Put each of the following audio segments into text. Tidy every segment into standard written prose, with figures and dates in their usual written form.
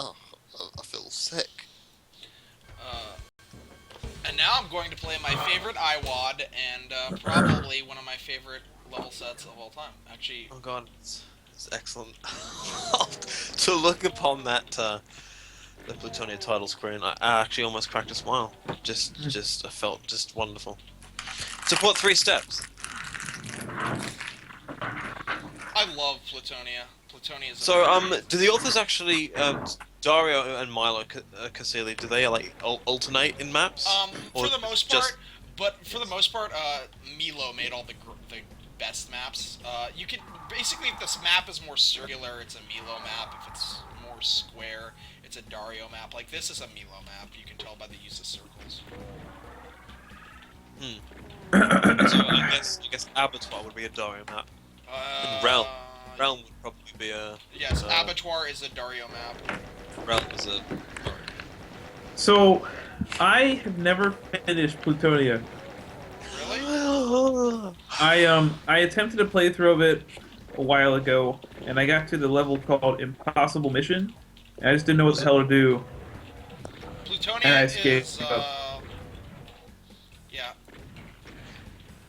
Oh, I feel sick. Uh, and now I'm going to play my favorite IWAD and probably one of my favorite level sets of all time. Actually, Oh god, it's excellent. To look upon that the Plutonia title screen, I actually almost cracked a smile. I felt just wonderful. Support 3 steps. I love Plutonia. Plutonia is So, amazing. do the authors actually, Dario and Milo Casilli, do they like alternate in maps, For or the is it most just? part, but for the most part, Milo made all the best maps. You can basically, if this map is more circular, it's a Milo map. If it's more square, it's a Dario map. Like this is a Milo map. You can tell by the use of circles. Hmm. So I guess Abattoir would be a Dario map, and Uh, Realm would probably be a yes, uh, Abattoir is a Dario map. Realm is a Dario. So, I have never finished Plutonia. Really? I attempted a playthrough of it a while ago, and I got to the level called Impossible Mission, and I just didn't know what Was the it? hell to do, and Plutonia I is escaped up. yeah.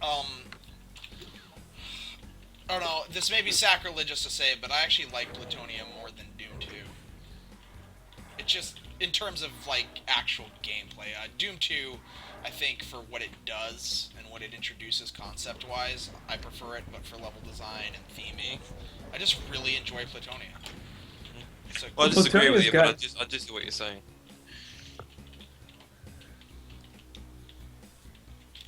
Um, I don't know. This may be sacrilegious to say, but I actually like Plutonia more than Doom 2. It's just in terms of like actual gameplay. Doom 2, I think for what it does and what it introduces concept-wise, I prefer it. But for level design and theming, I just really enjoy Plutonia. It's a Well, I Well, disagree with Plutonia's you, but got I just see what you're saying.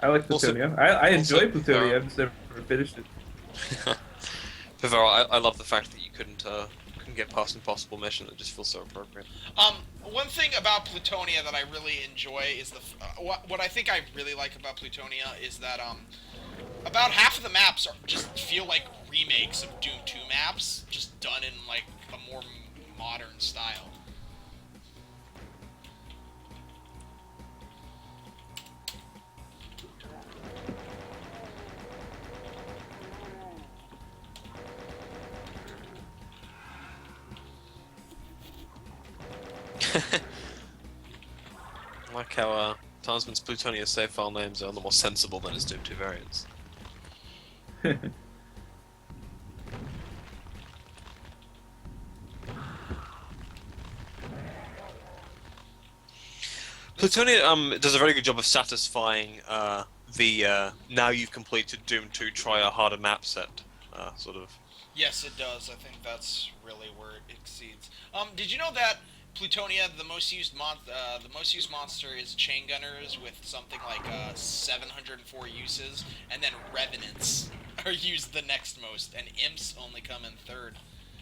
I like Also, Plutonia. I enjoy Plutonia. Pivaro, I've just never finished it. Pivaro, I love the fact that you couldn't get past Impossible Mission. It just feels so appropriate. One thing about Plutonia that I really enjoy is what I think I really like about Plutonia is that about half of the maps just feel like remakes of Doom 2 maps, just done in like a more modern style. I like how Tarnsman's Plutonia save file names are a little more sensible than his Doom 2 variants. Plutonia does a very good job of satisfying the now you've completed Doom 2, try a harder map set sort of. Yes, it does. I think that's really where it exceeds. Did you know that Plutonia, the most used monster is chain gunners with something like 704 uses, and then revenants are used the next most, and imps only come in third.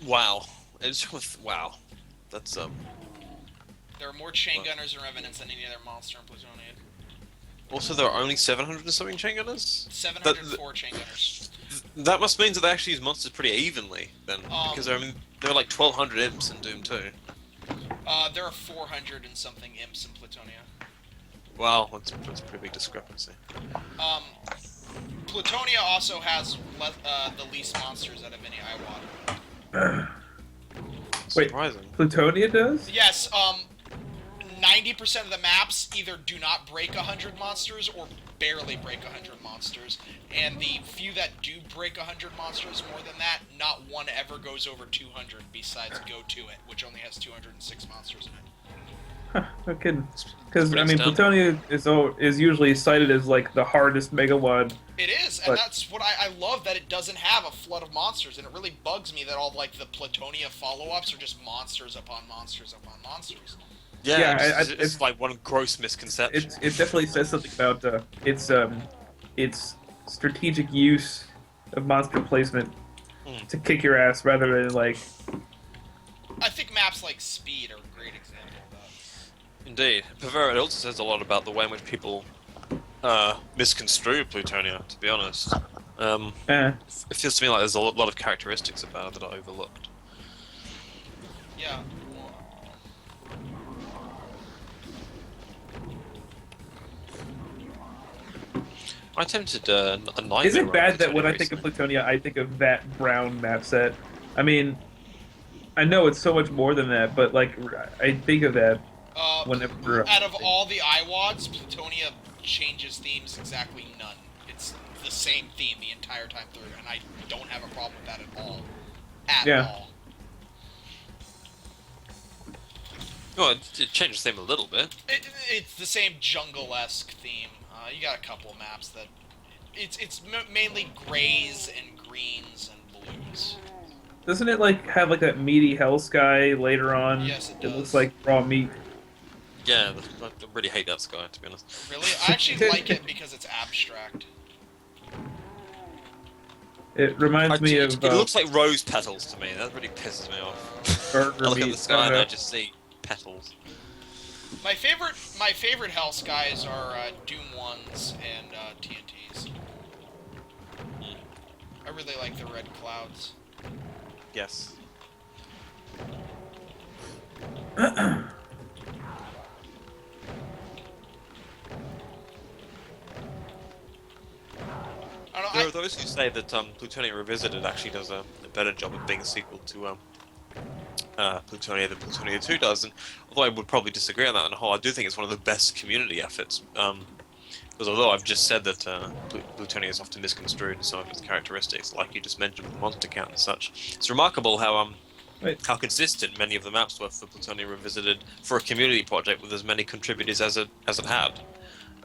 Wow, wow, that's There are more chain uh, gunners and revenants than any other monster in Plutonia. also there are only 700 and something chain gunners. That 704 chain gunners. that must mean that they actually use monsters pretty evenly then, Um, because I mean there are like 1,200 imps in Doom 2. there are 400 and something imps in Plutonia. Wow, that's a pretty big discrepancy. Um, Plutonia also has the least monsters out of any IWAD. Wait, Surprising. Plutonia does? Yes, 90% of the maps either do not break 100 monsters or barely break 100 monsters. And the few that do break 100 monsters more than that, not one ever goes over 200 besides Go To It, which only has 206 monsters in it. Huh, no kidding. It's Because I pretty mean, astounding. Plutonia is usually cited as like the hardest Mega Wad, It is, and but that's what I love that it doesn't have a flood of monsters, and it really bugs me that all like the Plutonia follow-ups are just monsters upon monsters upon monsters. Yeah, yeah, it's like one gross misconception. it definitely says something about its strategic use of monster placement Hmm. to kick your ass rather than like I think maps like Speed are a great example of that. Indeed. Pavera, it also says a lot about the way in which people misconstrue Plutonia, to be honest. eh. It feels to me like there's a lot of characteristics about it that are overlooked. Yeah. I attempted a nightmare Is it run bad of that when Plutonia I think of recently. Plutonia, I think of that brown map set? I mean, I know it's so much more than that, but like I think of that whenever Out of all the IWADs, Plutonia changes themes exactly none. It's the same theme the entire time through, and I don't have a problem with that at all. At yeah. all. Well, it changed the theme a little bit. It's the same jungle-esque theme. You got a couple maps that it's mainly grays and greens and blues. Doesn't it like have like that meaty hell sky later on? Yes, it It looks does. like raw meat. Yeah, I really hate that sky, to be honest. Really, I actually like it because it's abstract. It reminds me of It looks like rose petals to me. That really pisses me off. burger I look at meat. the sky and I just see petals. My favorite hell skies are Doom ones and TNTs. I really like the red clouds. Yes. I don't There know, are those who say that Plutonia Revisited actually does a better job of being a sequel to Plutonia than Plutonia 2 does, and although I would probably disagree on that on the whole, I do think it's one of the best community efforts. Because although I've just said that Plutonia is often misconstrued in some of its characteristics, like you just mentioned with the monster count and such, it's remarkable how consistent many of the maps were for Plutonia Revisited for a community project with as many contributors as it had.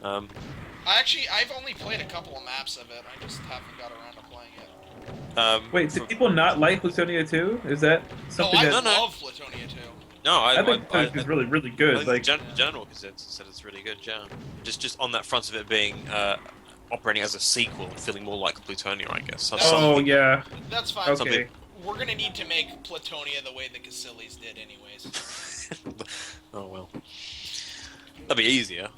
I've only played a couple of maps of it. I just haven't got around to playing it. Wait, do people not like Plutonia 2? Is that something I that love Plutonia 2. No, I think Plutonia is really, really good. I think Like, the general consensus said it's really good, yeah. Just on that front of it being operating as a sequel and feeling more like Plutonia, I guess. oh yeah, That's fine. okay. We're gonna need to make Plutonia the way the Casillas did, anyways. Oh well. That'd be easier.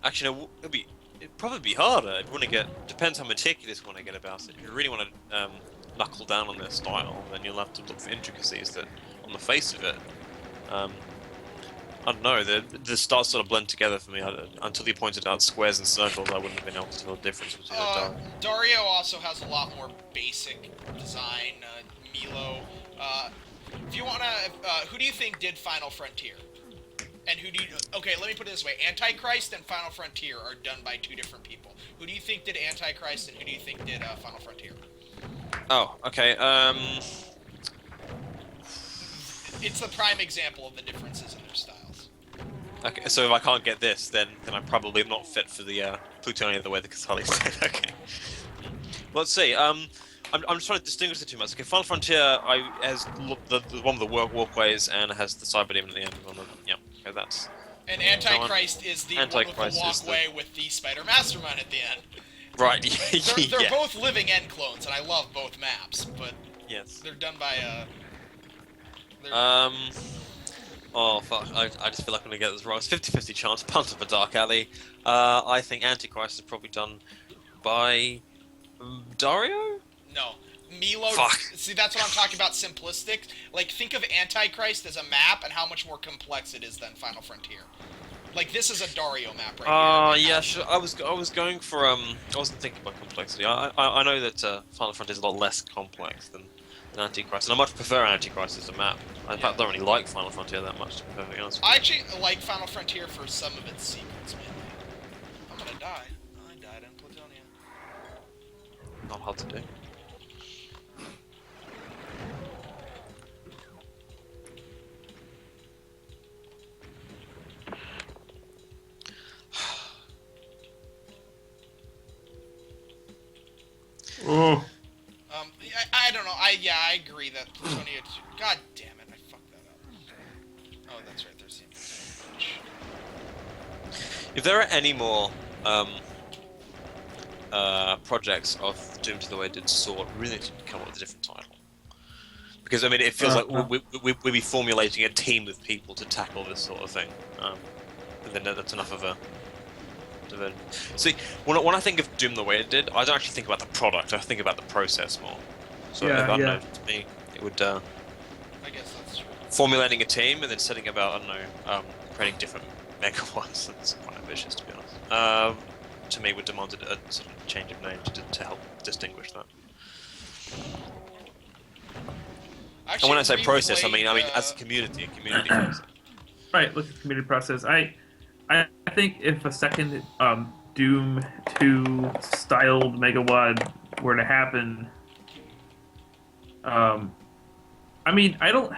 Actually, no, it'd probably be harder. It'd want to get depends how meticulous you want to get about it. If you really want to knuckle down on their style, then you'll have to look for intricacies that, on the face of it, I don't know. The stars sort of blend together for me. Until you pointed out squares and circles, I wouldn't have been able to tell the difference between the dark. Dario also has a lot more basic design. Milo. If you wanna, who do you think did Final Frontier? And who do you? Okay, let me put it this way: Antichrist and Final Frontier are done by two different people. Who do you think did Antichrist, and who do you think did Final Frontier? Oh, okay. It's the prime example of the differences in their styles. Okay, so if I can't get this, then I'm probably not fit for the Plutonia the way the Casillas did. Okay. Let's see. I'm just trying to distinguish the two maps. Okay, Final Frontier has the one with the walkways and it has the cyber demon at the end. Yeah, okay, that's. And Antichrist is the one with Antichrist the is walkway with the Spider Mastermind at the end. Right. They're yeah. both living end clones, and I love both maps, but Yes. they're done by Oh fuck! I just feel like I'm gonna get this wrong. It's 50-50 chance. Punt of a dark alley. I think Antichrist is probably done by Dario. No. Milo. Fuck. See, that's what I'm talking about. Simplistic. Like, think of Antichrist as a map and how much more complex it is than Final Frontier. Like, this is a Dario map right here. Yeah. Sure. I was going for I wasn't thinking about complexity. I know that Final Frontier is a lot less complex than Antichrist, and I much prefer Antichrist as a map. In fact, I don't really like Final Frontier that much, to be perfectly honest. I actually like Final Frontier for some of its secrets, man. I'm gonna die. I died in Plutonia. Not hard to do. Oh, I don't know. I agree that Plutonia. God damn it! I fucked that up. Oh, that's right. There's the. If there are any more projects of Doom to the Way It Did Sword, we really need to come up with a different title. Because I mean, it feels like we'd be formulating a team of people to tackle this sort of thing, and then that's enough of a. See, when I think of Doom the way it did, I don't actually think about the product. I think about the process more. So Yeah, I don't yeah. know. To me, it would I guess that's true. formulating a team and then setting about creating different mega ones. That's quite ambitious, to be honest. To me, would demand a sort of change of name to help distinguish that. And when Actually, I say process, I mean replayed, as a community process. Right, look at the community process. I think if a second Doom 2 styled Megawad were to happen, um, I mean, I don't.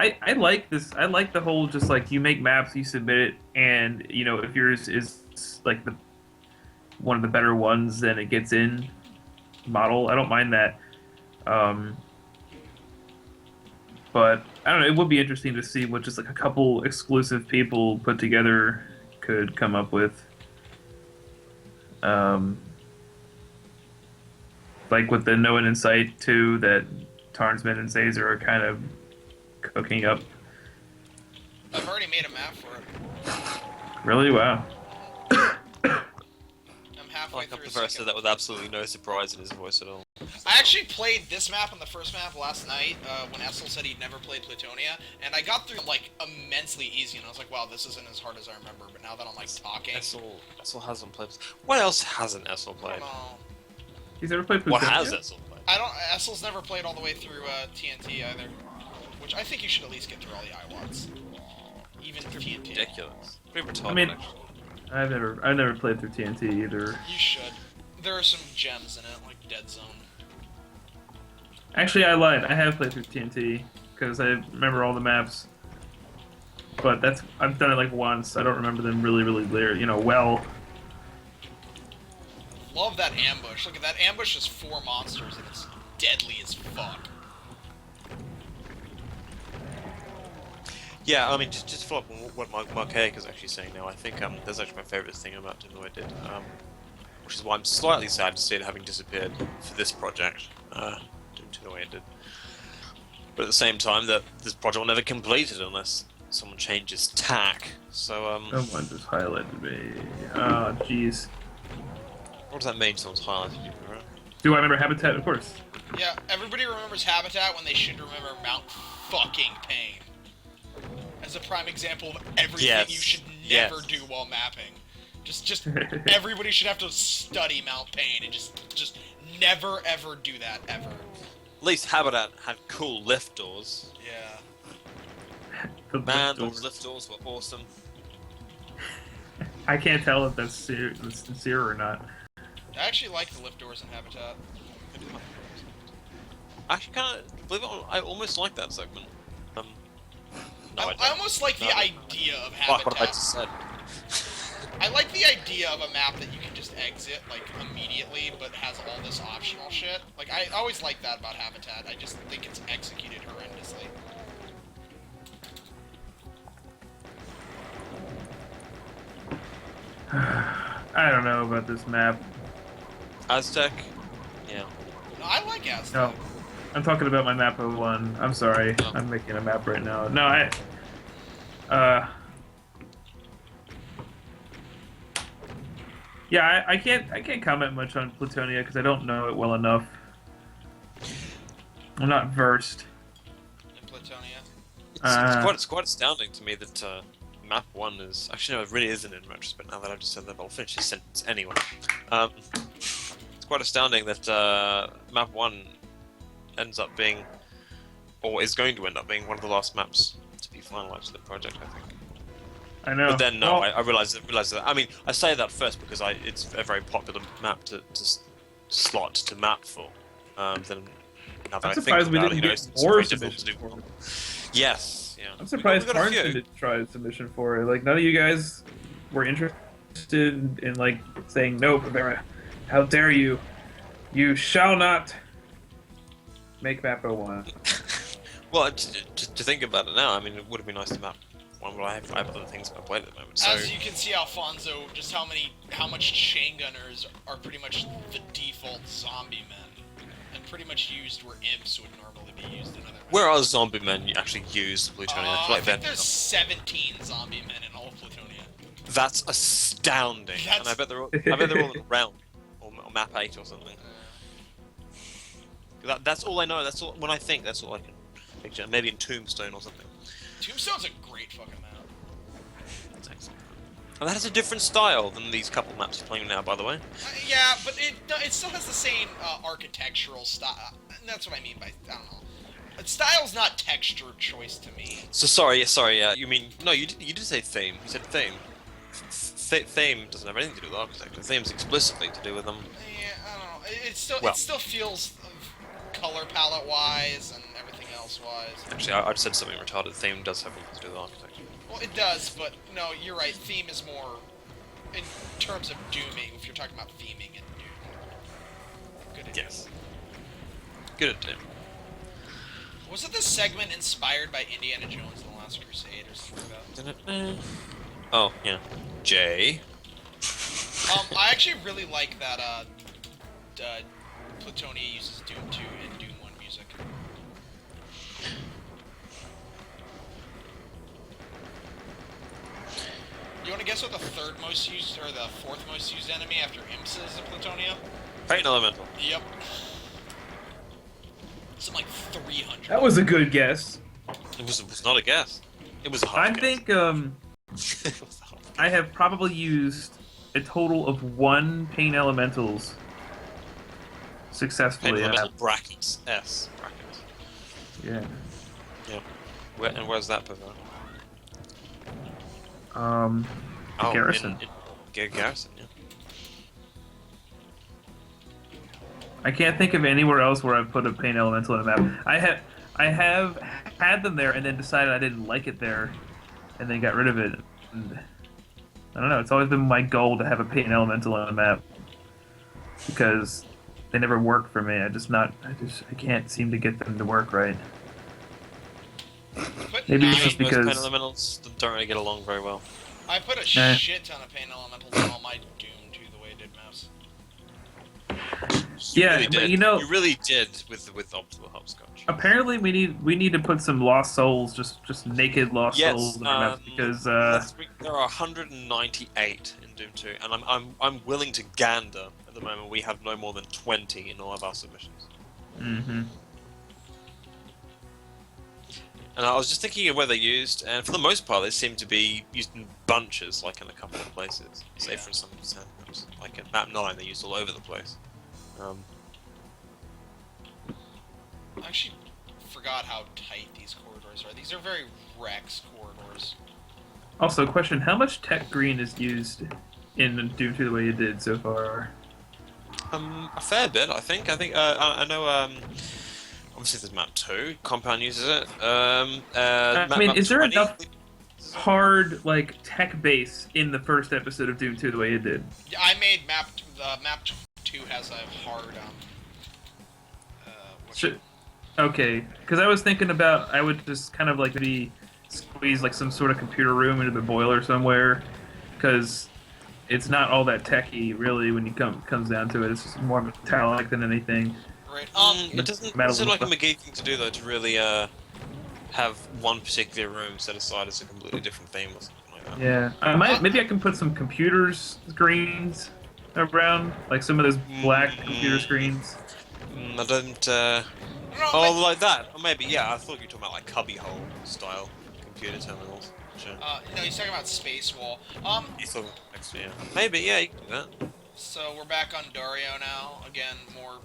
I like this. I like the whole just like you make maps, you submit it, and you know if yours is like the one of the better ones, then it gets in model. I don't mind that. Um, but I don't know. It would be interesting to see what just like a couple exclusive people put together could come up with. Um, like with the Known Insight too, that Tarnsman and Zazer are kind of cooking up. I've already made a map for it. Really? Wow. I'm halfway Like, through a Professor second. that with absolutely no surprise in his voice at all. I actually played this map on the first map last night when Essel said he'd never played Plutonia, and I got through like immensely easy, and I was like, wow, this isn't as hard as I remember. But now that I'm like talking, Essel hasn't played. What else hasn't Essel I played? don't know. He's ever played Plutonia? What has Essel played? I don't. Essel's never played all the way through TNT either, which I think you should at least get through all the IWATs, even TNT. Ridiculous. Pretty retarded, I mean, actually. I've never played through TNT either. You should. There are some gems in it, like Dead Zone. Actually, I lied. I have played through TNT because I remember all the maps. But I've done it like once. I don't remember them really well. Love that ambush. Look at that ambush is 4 monsters and it's deadly as fuck. Yeah, I mean, just to follow up on what Marquaic is actually saying now, I think that's actually my favourite thing about Doom I did, which is why I'm slightly sad to see it having disappeared for this project, Doom 2 the way it did. But at the same time, that this project will never completed unless someone changes tack. So Someone just highlighted me. Oh, jeez. what does that mean? Someone's highlighted you, bro? Do I remember Habitat? Of course. Yeah, everybody remembers Habitat when they should remember Mount fucking Pain. As a prime example of everything Yes. you should never do while mapping. Just everybody should have to study Mount Pain and just never ever do that ever. At least Habitat had cool lift doors. Yeah. The Man, doors. those lift doors were awesome. I can't tell if that's sincere or not. I actually like the lift doors in Habitat. Actually, kind of, believe it or not, I almost like that segment. No, I I don't. almost like the No. idea of Fuck what I Habitat. just said. I like the idea of a map that you can just exit, like, immediately, but has all this optional shit. Like, I always like that about Habitat. I just think it's executed horrendously. I don't know about this map. Aztec? Yeah. No, I like Aztec. No, I'm talking about my map 01. I'm sorry. Oh. I'm making a map right now. No, yeah, I can't comment much on Plutonia because I don't know it well enough. I'm not versed. In Plutonia. It's quite astounding to me that map 1 is... Actually, no, it really isn't in retrospect now that I've just said that, but I'll finish this sentence anyway. It's quite astounding that map 1 ends up being, or is going to end up being, one of the last maps to be finalised for the project, I think. I know. But then, no, Well, I realize that. I mean, I say that first because it's a very popular map to slot to map for. Then, now that I'm I think surprised we about didn't it, get it's more very difficult to submissions do. for it. Yes, yeah. I'm surprised We got a few. Tarnsman didn't try a submission for it. Like, none of you guys were interested in, like, saying, no, Rivera, how dare you? You shall not make map 01. Well, to think about it now, I mean, it would have been nice to map one, but I have other things I play at the moment. So As you can see, Alfonso, just how much chain gunners are pretty much the default zombie men, and pretty much used where imps would normally be used in other. where are zombie men actually used Plutonia? I feel I like think they're- there's 17 zombie men in all of Plutonia. That's astounding, That's- and I bet they're all in round or map 8 or something. That's all I know. That's all. When I think, that's all I can picture. Maybe in Tombstone or something. Tombstone's a great fucking map. That's excellent. And that has a different style than these couple maps you're playing now, by the way. Yeah, but it still has the same architectural style. And that's what I mean by, I don't know. Style's not texture choice to me. So sorry, yeah. You mean no? You did say theme. You said theme. Theme doesn't have anything to do with architecture. Theme's explicitly to do with them. Yeah, I don't know. Well. It still feels color palette wise and everything else wise. Actually, I said something retarded. Theme does have something to do with architecture. Well, it does, but no, you're right. Theme is more in terms of dooming. If you're talking about theming and doom. Good. Yes. Good at Doom. Was it the segment inspired by Indiana Jones: The Last Crusade or something like that? Oh yeah, Jay. I actually really like that. Plutonia uses Doom 2 and Doom 1 music. You want to guess what the third most used or the fourth most used enemy after Imps is in Plutonia? Pain Elemental. Yep. Something like 300. That was a good guess. It was not a guess. It was a hard I guess. think It was a hard guess. I have probably used a total of 1 Pain Elementals successfully. Pain Elemental brackets S brackets. Yeah. Yeah. Where's that put? Garrison. Garrison. Yeah. I can't think of anywhere else where I've put a Pain Elemental in a map. I have had them there and then decided I didn't like it there, and then got rid of it. And I don't know. It's always been my goal to have a Pain Elemental on a map because they never work for me. I can't seem to get them to work right. Maybe it's just Most because Pain Elementals don't really get along very well. I put a shit ton of Pain Elementals on all my Doom 2 the way it did maps. Yeah, really but did. you know, You really did with Optimal Hopscotch. apparently we need to put some lost souls, just naked lost souls in our maps because there are 198 in Doom 2, and I'm willing to gander at the moment we have no more than 20 in all of our submissions. Mm-hmm. And I was just thinking of where they're used, and for the most part, they seem to be used in bunches, like in a couple of places. Say for some maps, like at map 9, they're used all over the place. I actually forgot how tight these corridors are. These are very Rex corridors. Also, question: how much tech green is used in Doom 2 the way you did so far? A fair bit, I think. I know. Obviously, there's map 2. Compound uses it. Is there enough hard like tech base in the first episode of Doom 2 the way you did? Yeah, I made map 2 has a hard Okay, because I was thinking about I would just kind of like maybe squeeze like some sort of computer room into the boiler somewhere, because it's not all that techy really when you comes down to it. It's just more metallic than anything. Right. It doesn't seem like a McGee thing to do though, to really have one particular room set aside as a completely different theme or something like that. Yeah, maybe I can put some computers screens around, like some of those black computer screens. I don't. No, like that. Or maybe, yeah. I thought you were talking about like cubbyhole style computer terminals. Sure. no, he's talking about Space Wall. You thought next year. Maybe, yeah. You can do that. So we're back on Dario now. Again, more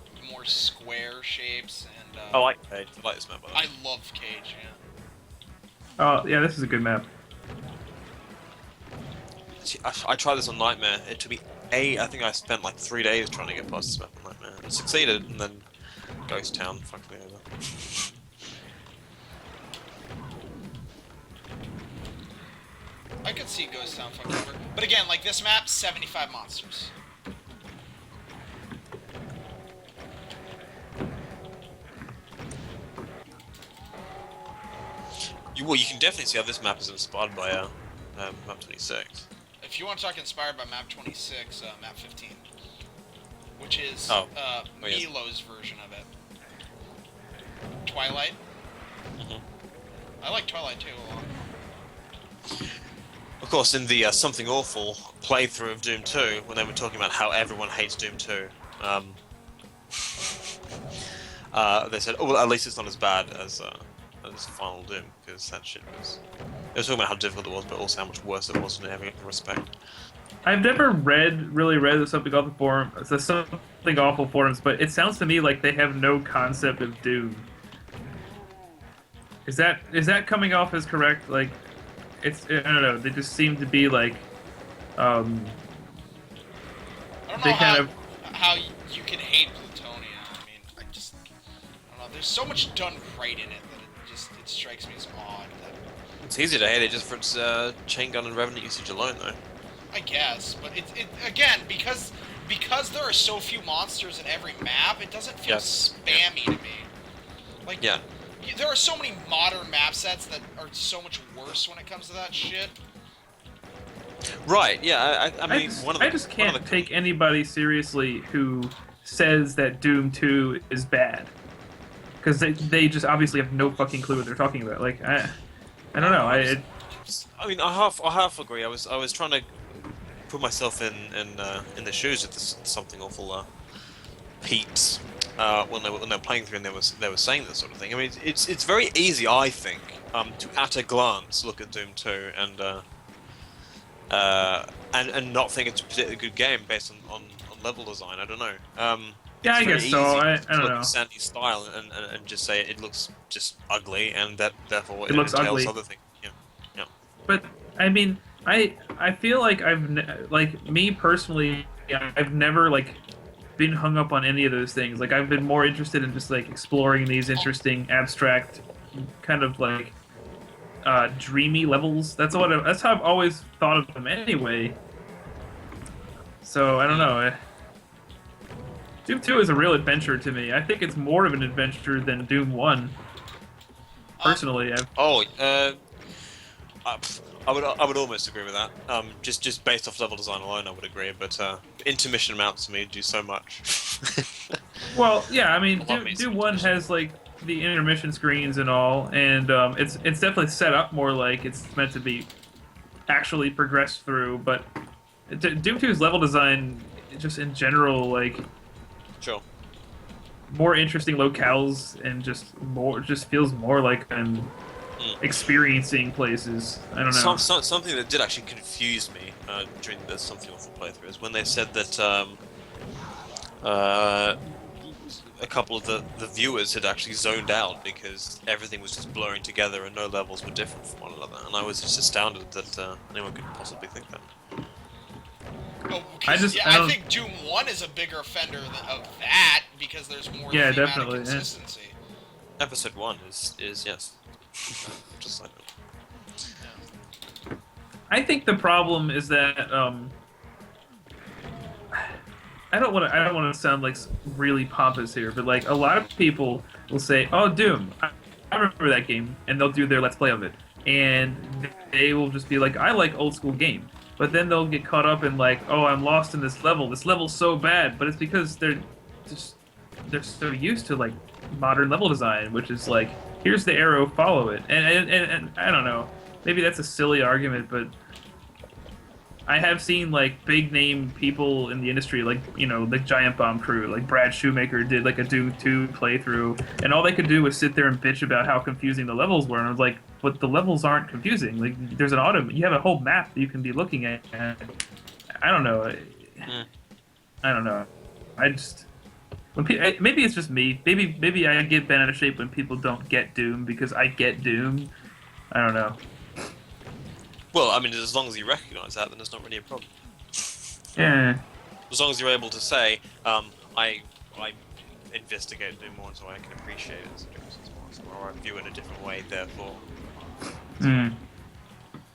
square shapes and. I like Cage. I like this map. I love Cage. Yeah. Oh yeah, this is a good map. See, I tried this on Nightmare. It took me I think I spent like 3 days trying to get past this map on Nightmare. It succeeded, and then Ghost Town fucked me over. I could see Ghost Town fucked over. But again, like this map, 75 monsters. You can definitely see how this map is inspired by map 26. If you want to talk inspired by map 26, map 15. Which is yeah. Milo's version of it. Twilight. Mm-hmm. I like Twilight too a lot. Of course, in the Something Awful playthrough of Doom 2, when they were talking about how everyone hates Doom 2, they said, "Oh, well, at least it's not as bad as Final Doom, because that shit was." They were talking about how difficult it was, but also how much worse it was in every respect. I've never really read the Something Awful forums, but it sounds to me like they have no concept of Doom. Is that coming off as correct? Like, I don't know. They just seem to be like, um, I don't know they kind of how you can hate Plutonia. I mean, I don't know. There's so much done right in it that it strikes me as odd. That, It's easy to hate it just for its chain gun and revenue usage alone, though. I guess, but it again because there are so few monsters in every map, it doesn't feel spammy to me. Like, Yeah. there are so many modern map sets that are so much worse when it comes to that shit. Right. Yeah. I mean, I just can't take anybody seriously who says that Doom 2 is bad, because they just obviously have no fucking clue what they're talking about. Like, I don't know. I mean, I half agree. I was trying to put myself in the shoes of something awful peeps when they were playing through and they were saying this sort of thing. I mean, it's very easy, I think, to at a glance look at Doom 2 and not think it's a particularly good game based on level design. I don't know. Yeah, I guess so. I don't know. Sandy's style and just say it looks just ugly and that therefore it looks entails ugly. other things. Yeah. But I mean, I feel like like me personally, I've never like been hung up on any of those things. Like, I've been more interested in just like exploring these interesting abstract kind of like dreamy levels. That's how I've always thought of them anyway. So I don't know. Doom 2 is a real adventure to me. I think it's more of an adventure than Doom 1. Personally, I would almost agree with that. Just based off level design alone, I would agree. But intermission amounts to me do so much. well, yeah, I mean, Doom 1 has like the intermission screens and all, and it's definitely set up more like it's meant to be actually progressed through. But Doom 2's level design, just in general, like, sure, more interesting locales and just feels more like I'm experiencing places. I don't know. Something that did actually confuse me during the Something Awful playthrough is when they said that a couple of the viewers had actually zoned out because everything was just blurring together and no levels were different from one another, and I was just astounded that anyone could possibly think that. Oh, I think Doom 1 is a bigger offender of that because there's more thematic consistency. Yeah. Episode 1 is yes. Just like that. I think the problem is that I don't want to sound like really pompous here, but like a lot of people will say, "Oh, Doom, I remember that game," and they'll do their Let's Play of it, and they will just be like, "I like old school game," but then they'll get caught up in like, "Oh, I'm lost in this level. This level's so bad," but it's because they're so used to like modern level design, which is like, here's the arrow, follow it, and I don't know, maybe that's a silly argument, but I have seen like big name people in the industry, like, you know, the Giant Bomb crew, like Brad Shoemaker did like a Doom 2 playthrough, and all they could do was sit there and bitch about how confusing the levels were, and I was like, but the levels aren't confusing. Like, there's you have a whole map that you can be looking at. I don't know. I don't know. I just maybe it's just me. Maybe I get bent out of shape when people don't get Doom because I get Doom. I don't know. Well, I mean, as long as you recognise that, then there's not really a problem. Yeah. As long as you're able to say, I investigate Doom more so I can appreciate its differences more, or I view it in a different way, therefore.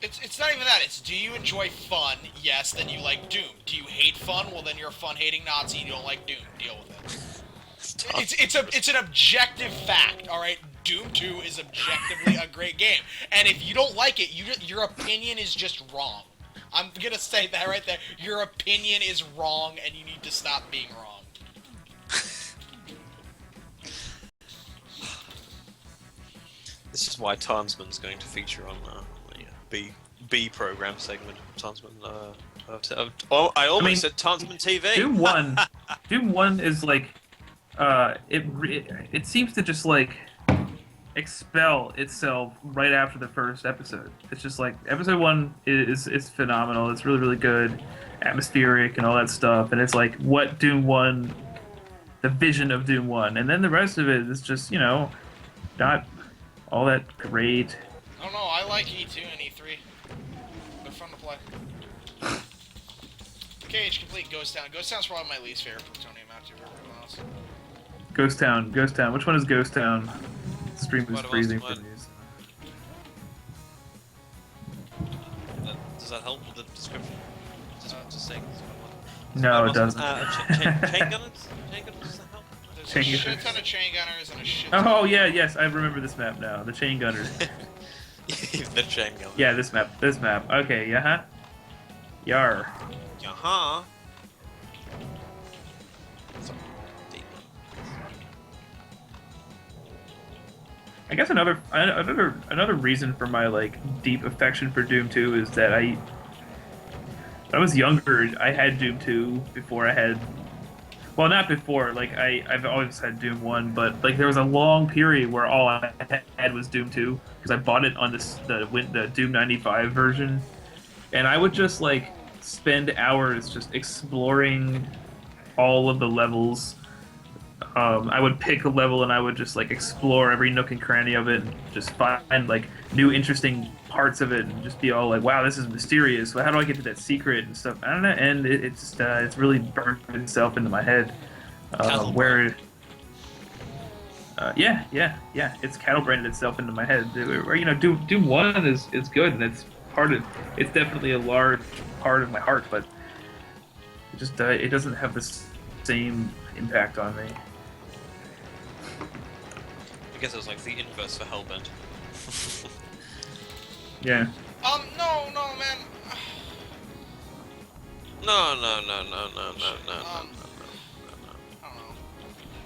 It's not even that. It's, do you enjoy fun? Yes, then you like Doom. Do you hate fun? Well, then you're a fun-hating Nazi and you don't like Doom. Deal with it. It's an objective fact, all right? Doom 2 is objectively a great game, and if you don't like it, your opinion is just wrong. I'm gonna say that right there. Your opinion is wrong, and you need to stop being wrong. This is why Tarnsman's going to feature on the B program segment of Tarnsman. I almost said Tarnsman TV. Doom 1 is like, it seems to just like expel itself right after the first episode. It's just like, episode 1 is phenomenal. It's really, really good, atmospheric and all that stuff, and it's like what Doom 1, the vision of Doom 1, and then the rest of it is just, you know, not all that great. I don't know. I like E2 and E3. They're fun to play. KH complete Ghost Town. Ghost Town's probably my least favorite Plutonia map to everyone else. Ghost Town, Ghost Town. Which one is Ghost Town? Stream is What else freezing do for I- news. Does that help with the description? Just saying. No, it doesn't. Chain gunners? Chain gunners, does that help? There's Chain a shit gunners. ton of chain gunners and a shit ton Oh yeah, yes, I remember this map now. The chain gunner. The chain gunner. Yeah, this map. This map. Okay, yeah. Yar. Yaha. I guess another reason for my like deep affection for Doom 2 is that when I was younger, I had Doom 2 before I had. Well, not before. Like I've always had Doom 1, but like there was a long period where all I had was Doom 2 because I bought it on the Doom 95 version, and I would just like spend hours just exploring all of the levels. I would pick a level and I would just like explore every nook and cranny of it and just find like new interesting parts of it and just be all like, wow, this is mysterious. Well, how do I get to that secret and stuff? I don't know. And it's really burned itself into my head. Where yeah, it's cattle branded itself into my head. Where Doom 1 is good and it's definitely a large part of my heart, but it doesn't have the same impact on me. I guess it was like the inverse for Hellbent. Yeah. No, man. No. I don't know.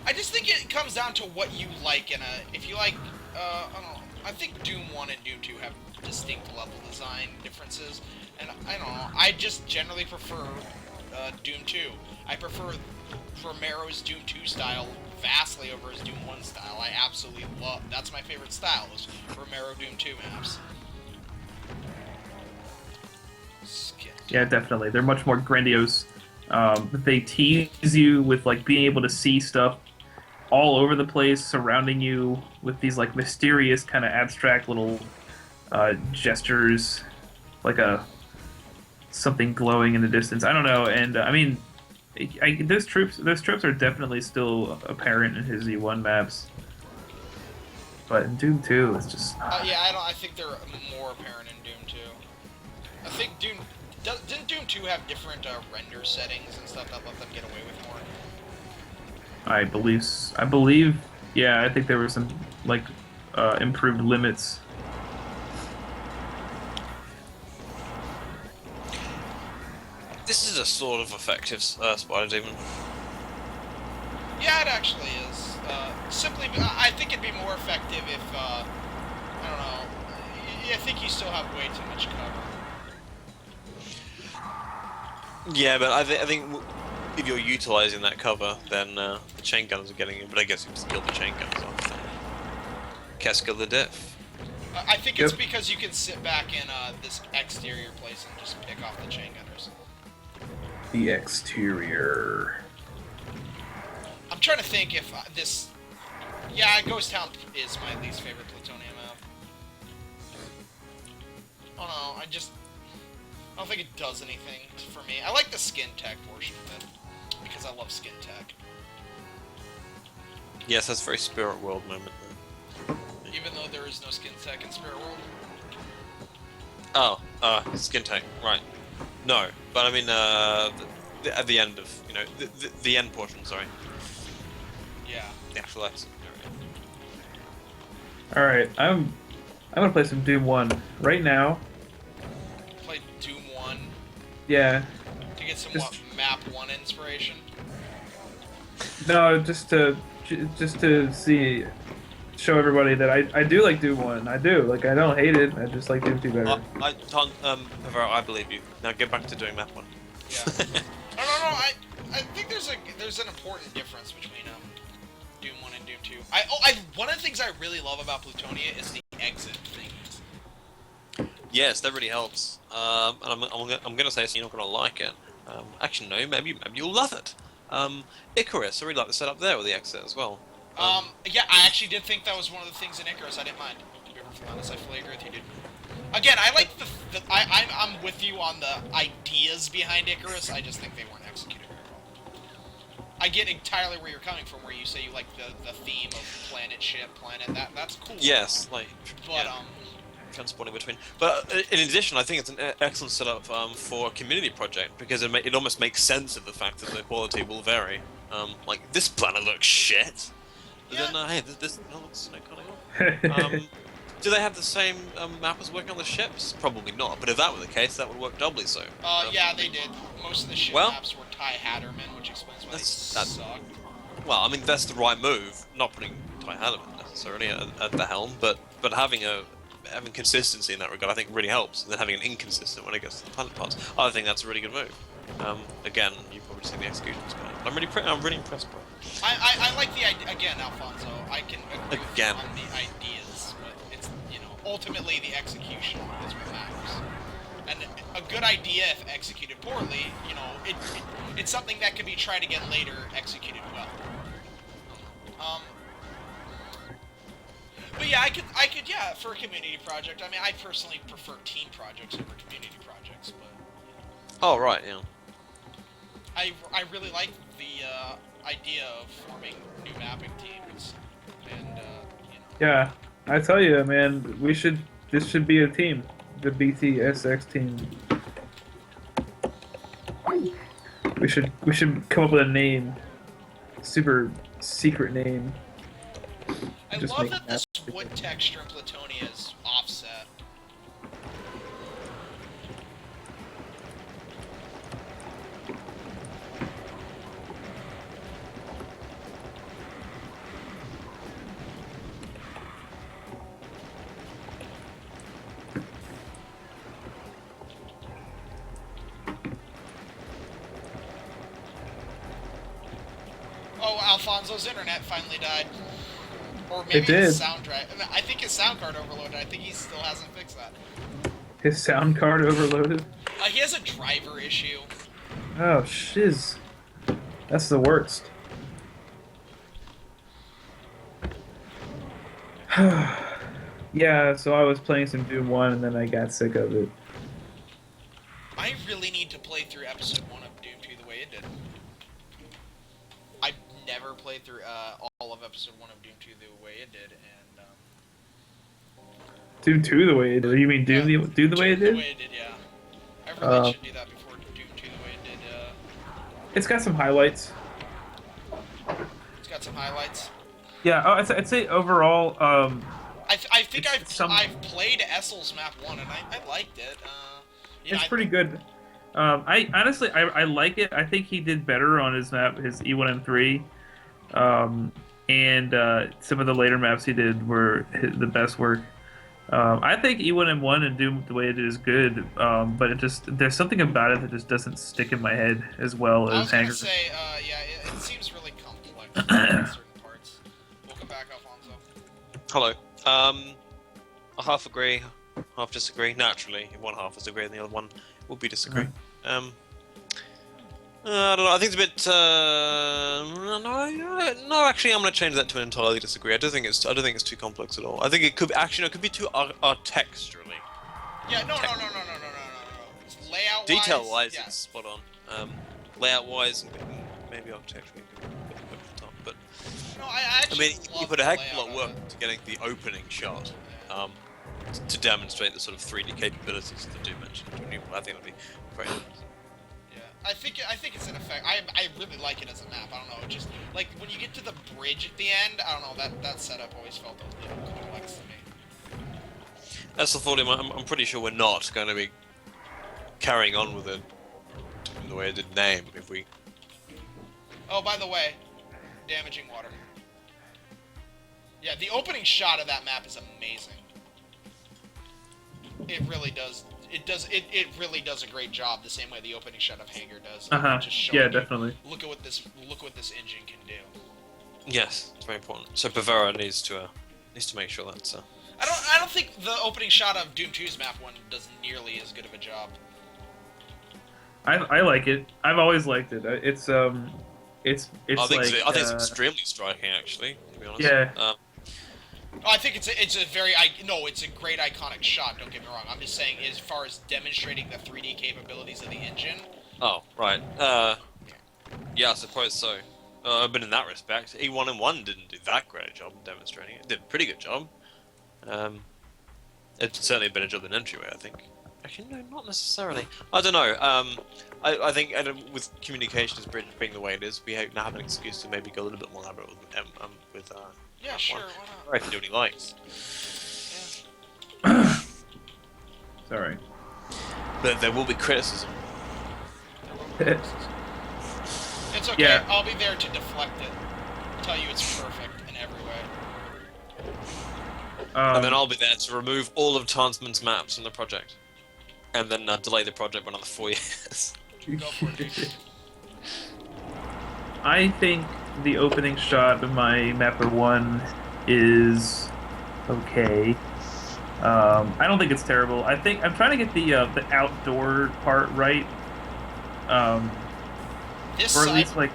I just think it comes down to what you like if you like, I don't know. I think Doom 1 and Doom 2 have distinct level design differences, and I don't know. I just generally prefer Doom 2. I prefer Romero's Doom 2 style vastly over his Doom 1 style. I absolutely love. That's my favorite style. Is Romero Doom 2 maps. Yeah, definitely. They're much more grandiose. They tease you with like being able to see stuff all over the place surrounding you with these like mysterious kind of abstract little gestures, like something glowing in the distance. I don't know, and I mean, those tropes are definitely still apparent in his Z1 maps, but in Doom 2, it's just. Yeah, I think they're more apparent in Doom 2. I think didn't Doom 2 have different render settings and stuff that let them get away with more? I believe, yeah, I think there were some like improved limits. This is a sort of effective Spider Demon. Yeah, it actually is. Simply, I think it'd be more effective if, I don't know, I think you still have way too much cover. Yeah, but I think if you're utilizing that cover, then the chain gunners are getting in. But I guess you just kill the chain gunners off. Then. Casque de Def. I think it's because you can sit back in this exterior place and just pick off the chain gunners. The exterior. I'm trying to think if this... Yeah, Ghost Town is my least favorite Plutonia map. Oh no, I don't think it does anything for me. I like the skin tech portion of it, because I love skin tech. Yes, that's a very Spirit World moment. Even though there is no skin tech in Spirit World. Oh, skin tech, right. No, but I mean, at the end of, the end portion, sorry. Yeah. The actual exit area. Alright, I'm gonna play some Doom 1 right now. Play Doom 1 Yeah. to get some map 1 inspiration. No, just to show everybody that I do like Doom 1. I do. Like, I don't hate it. I just like Doom 2 better. I believe you. Now get back to doing map 1. Yeah. No. I think there's an important difference between Doom 1 and Doom 2. One of the things I really love about Plutonia is the exit things. Yes, that really helps. And I'm gonna say so you're not gonna like it. Actually, no, maybe you'll love it. Icarus, I really like the setup there with the exit as well. Yeah, I actually did think that was one of the things in Icarus I didn't mind. Flanis, I fully agree with you, dude. Again, I like I'm with you on the ideas behind Icarus. I just think they weren't executed very well. I get entirely where you're coming from, where you say you like the theme of planet, ship, planet. That's cool. Yes, like But yeah, transporting between. But in addition, I think it's an excellent setup for a community project because it almost makes sense of the fact that the quality will vary. Like this planet looks shit, but Yeah. then hey, this looks kind of cool. Do they have the same mappers working on the ships? Probably not. But if that were the case, that would work doubly so. Yeah, they did. Most of the ship maps were Ty Hatterman, which explains why they sucked. Well, I mean that's the right move. Not putting Ty Hatterman necessarily at the helm, but having consistency in that regard, I think really helps. And then having an inconsistent when it gets to the planet parts, I think that's a really good move. Again, you've probably seen the executions, but I'm really impressed by it. I like the idea again, Alfonso. I can agree with you Again. on the ideas, but it's ultimately the execution is what matters. And a good idea, if executed poorly, it's something that could be tried again later, executed well. But yeah, I could, yeah, for a community project. I mean, I personally prefer team projects over community projects, but. Oh right, yeah. I really like the idea of forming new mapping teams, and Yeah, I tell you, man, this should be a team, the BTSX team. We should come up with a name, super secret name. I Just love make that this maps. wood texture in Plutonia is offset. Oh, Alfonso's internet finally died. Or maybe It did. his sound drive. I think his sound card overloaded. I think he still hasn't fixed that. His sound card overloaded. He has a driver issue. Oh shiz, that's the worst. Yeah, so I was playing some Doom 1 and then I got sick of it. I really need to play through episode 1 of Doom 2 the way it did. I've never played through all of episode 1 of Doom 2 the way it did, and Doom 2 the way it did. You mean Doom the way it did? The way it did, yeah. I really should do that before Doom 2 the way it did. It's got some highlights. It's got some highlights. Yeah, I'd say overall, I think I've played Essel's map 1 and I liked it. it's pretty good. I honestly I like it. I think he did better on his map, his E1M3, and some of the later maps he did were the best work. I think E1M1 and Doom the way it is good, but there's something about it that just doesn't stick in my head as well I as was gonna Hanger. say, yeah, it seems really complex in certain parts. Welcome back, Alfonso. Hello. I half agree, half disagree. Naturally, one half is agree and the other one will be disagree. I don't know. I think it's a bit. No, actually, I'm going to change that to an entirely disagree. I don't think it's too complex at all. I think it could actually. No, it could be too texturally. Yeah, no. Layout-wise, Detail-wise, yeah. it's spot on. Layout-wise, maybe architecturally, a bit over the top. But No, I I actually mean, you love put a the heck of a layout lot of work to getting the opening shot. To demonstrate the sort of 3D capabilities that do mention. I think it'll be great. Yeah, I think it's an effect. I really like it as a map. I don't know, it just like when you get to the bridge at the end. I don't know, that setup always felt a little complex to me. That's the thought. I'm pretty sure we're not going to be carrying on with it the way it did name if we. Oh, by the way, damaging water. Yeah, the opening shot of that map is amazing. It really does. It really does a great job. The same way the opening shot of Hanger does. Just showing Yeah, you, definitely. Look at what this engine can do. Yes, it's very important. So Bavara needs to make sure that's. I don't think the opening shot of Doom 2's map 1 does nearly as good of a job. I like it. I've always liked it. It's I think like it's extremely striking, actually. To be honest. Yeah. Oh, I think it's a very no, it's a great iconic shot. Don't get me wrong. I'm just saying, as far as demonstrating the 3D capabilities of the engine. Oh, right. Yeah, I suppose so. But in that respect, E1 and 1 didn't do that great a job demonstrating it. Did a pretty good job. It's certainly a better job than Entryway, I think. Actually, no, not necessarily. I don't know. I think with communications bridge being the way it is, we now have an excuse to maybe go a little bit more elaborate with Yeah, F1. sure, why not? Right, he can do what he likes. Yeah. Sorry. But there will be criticism. It's okay. Yeah. I'll be there to deflect it. Tell you it's perfect in every way. And then I'll be there to remove all of Tarnsman's maps from the project. And then delay the project by another 4 years. Go for it. I think the opening shot of my Mapper 1 is okay. I don't think it's terrible. I think I'm trying to get the outdoor part right. This Or at least like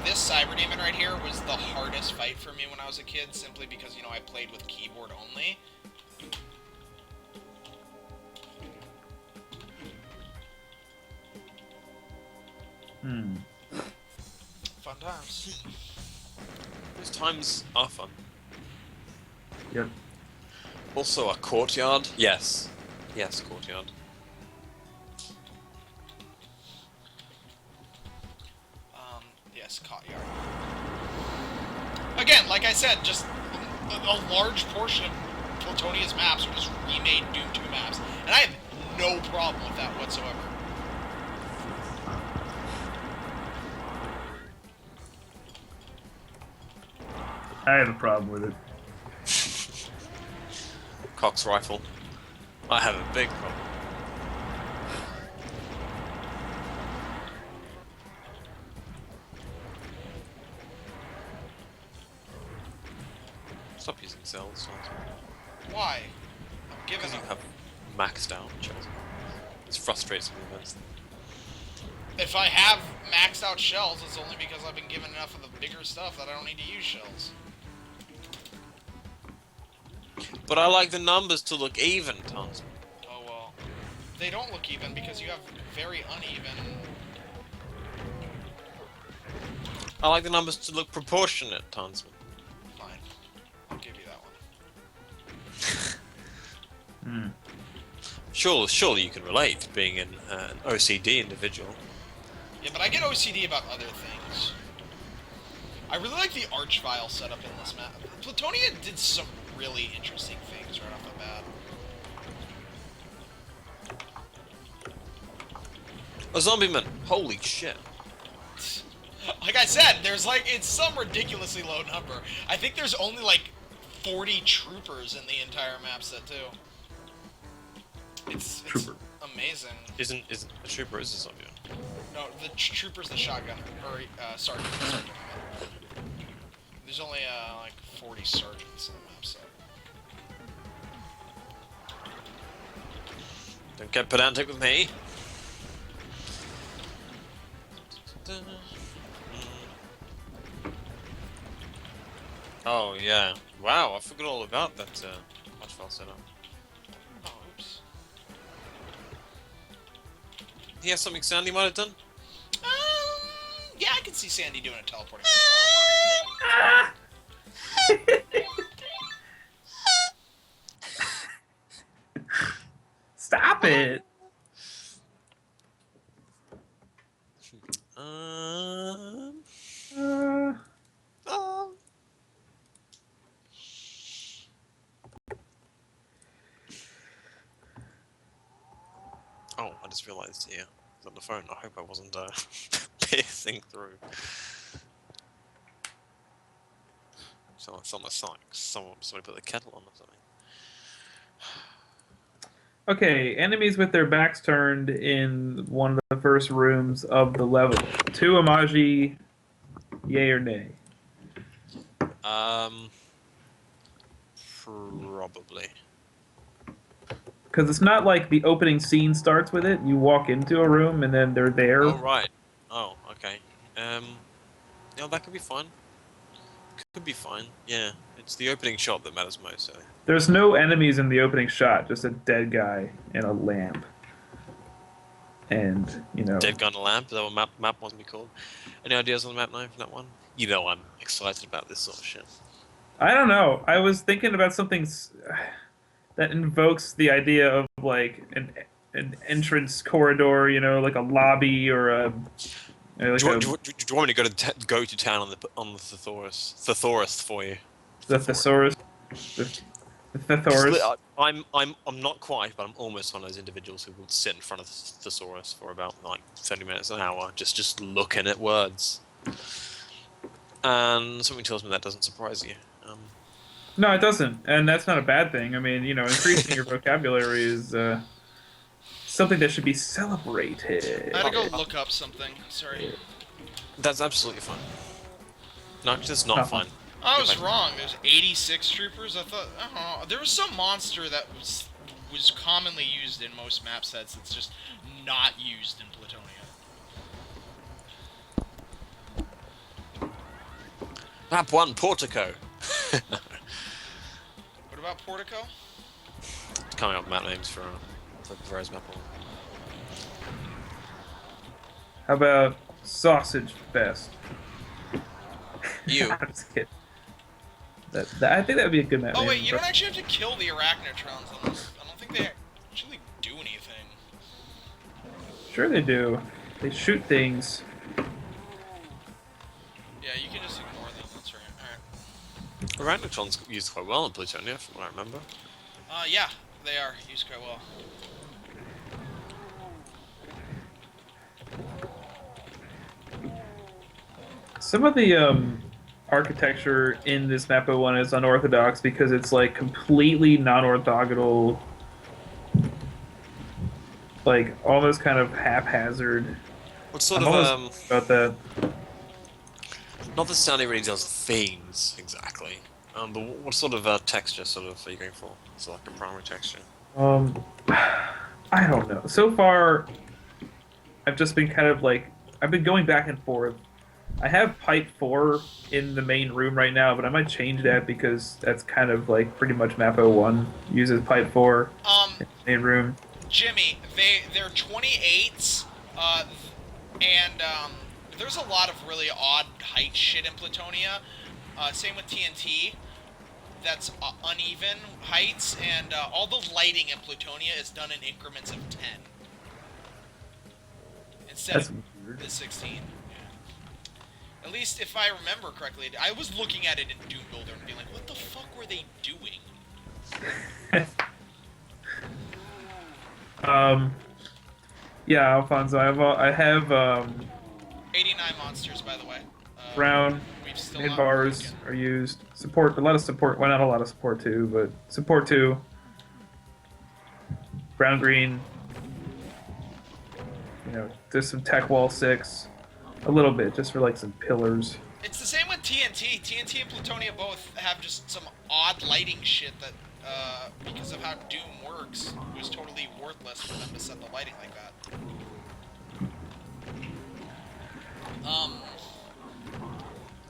this Cyber Demon right here was the hardest fight for me when I was a kid, simply because, you know, I played with keyboard only. Fun times. Those times are fun. Yep. Also, a courtyard. Yes. Yes, courtyard. Yes, courtyard. Again, like I said, just a large portion of Plutonia's maps are just remade Doom 2 maps, and I have no problem with that whatsoever. I have a problem with it. Cox rifle. I have a big problem. Stop using cells. Why? I'm giving Because you up. have maxed out shells. It frustrates me immensely. If I have maxed out shells, it's only because I've been given enough of the bigger stuff that I don't need to use shells. But I like the numbers to look even, Tarnsman. Oh well. They don't look even because you have very uneven... I like the numbers to look proportionate, Tarnsman. Fine. I'll give you that one. Surely you can relate, being an OCD individual. Yeah, but I get OCD about other things. I really like the arch file setup in this map. Plutonia did some really interesting things right off the bat. A zombieman! Holy shit. Like I said, there's like, it's some ridiculously low number. I think there's only like 40 troopers in the entire map set too. It's amazing. Isn't a trooper is a zombie? No, the trooper's the shotgunner. Or, sergeant. There's only, like 40 sergeants in the map set. Don't get pedantic with me. Oh yeah. Wow, I forgot all about that arch file setup. Oh, oops. He has something Sandy might have done? Yeah, I can see Sandy doing a teleporting Stop it! Oh, I just realised here. I was on the phone. I hope I wasn't piercing through. Somebody put the kettle on or something. Okay, enemies with their backs turned in one of the first rooms of the level. 2 Amaji, yay or nay? Probably. Because it's not like the opening scene starts with it. You walk into a room and then they're there. Oh, right. Oh, okay. Yeah, that could be fine. Could be fine. Yeah. It's the opening shot that matters most. So. There's no enemies in the opening shot, just a dead guy and a lamp. And, you know... Dead Gun Lamp, is that what map wants to be called? Any ideas on the map name for that one? You know I'm excited about this sort of shit. I don't know. I was thinking about something that invokes the idea of, like, an entrance corridor, you know, like a lobby or a... Like do you want me to go to town on the Thesaurus for you? The thesaurus? The thesaurus? I'm not quite, but I'm almost one of those individuals who will sit in front of the thesaurus for about like 30 minutes, an hour, just looking at words. And something tells me that doesn't surprise you. No, it doesn't, and that's not a bad thing. I mean, you know, increasing your vocabulary is something that should be celebrated. I had to go look up something. Sorry. That's absolutely fine. No, it's not fine. I was wrong. There's 86 troopers. I thought there was some monster that was commonly used in most map sets. It's just not used in Plutonia. Map 1, Portico. What about Portico? It's coming up with map names for various map 1. How about Sausage Fest? You. I'm just kidding. I think that would be a good map. Oh wait, you don't actually have to kill the arachnotrons on this. I don't think they actually do anything. Sure they do. They shoot things. Yeah, you can just ignore them. That's right. Alright. Arachnotrons used quite well in Plutonia, from what I remember. Yeah, they are used quite well. Some of the architecture in this map 01 is unorthodox because it's like completely non-orthogonal, like almost kind of haphazard. What sort I'm of about that. Not that Stanley really does themes exactly. But what sort of texture are you going for? Is it like a primary texture? I don't know. So far, I've just been kind of like I've been going back and forth. I have Pipe 4 in the main room right now, but I might change that because that's kind of like pretty much map 01 uses Pipe 4 in the main room. Jimmy, they're 28s, and there's a lot of really odd height shit in Plutonia. Same with TNT. That's uneven heights, and all the lighting in Plutonia is done in increments of 10. Instead That's of weird. the 16. Yeah. At least if I remember correctly, I was looking at it in Doom Builder and being like, what the fuck were they doing? Yeah, Alfonso, I have 89 monsters, by the way. brown We've still mid not bars broken. are used. Support, a lot of support. Well, not a lot of support too, but support 2. Brown green. You know, there's some tech wall 6. A little bit, just for like some pillars. It's the same with TNT. TNT and Plutonia both have just some odd lighting shit that, because of how Doom works, it was totally worthless for them to set the lighting like that.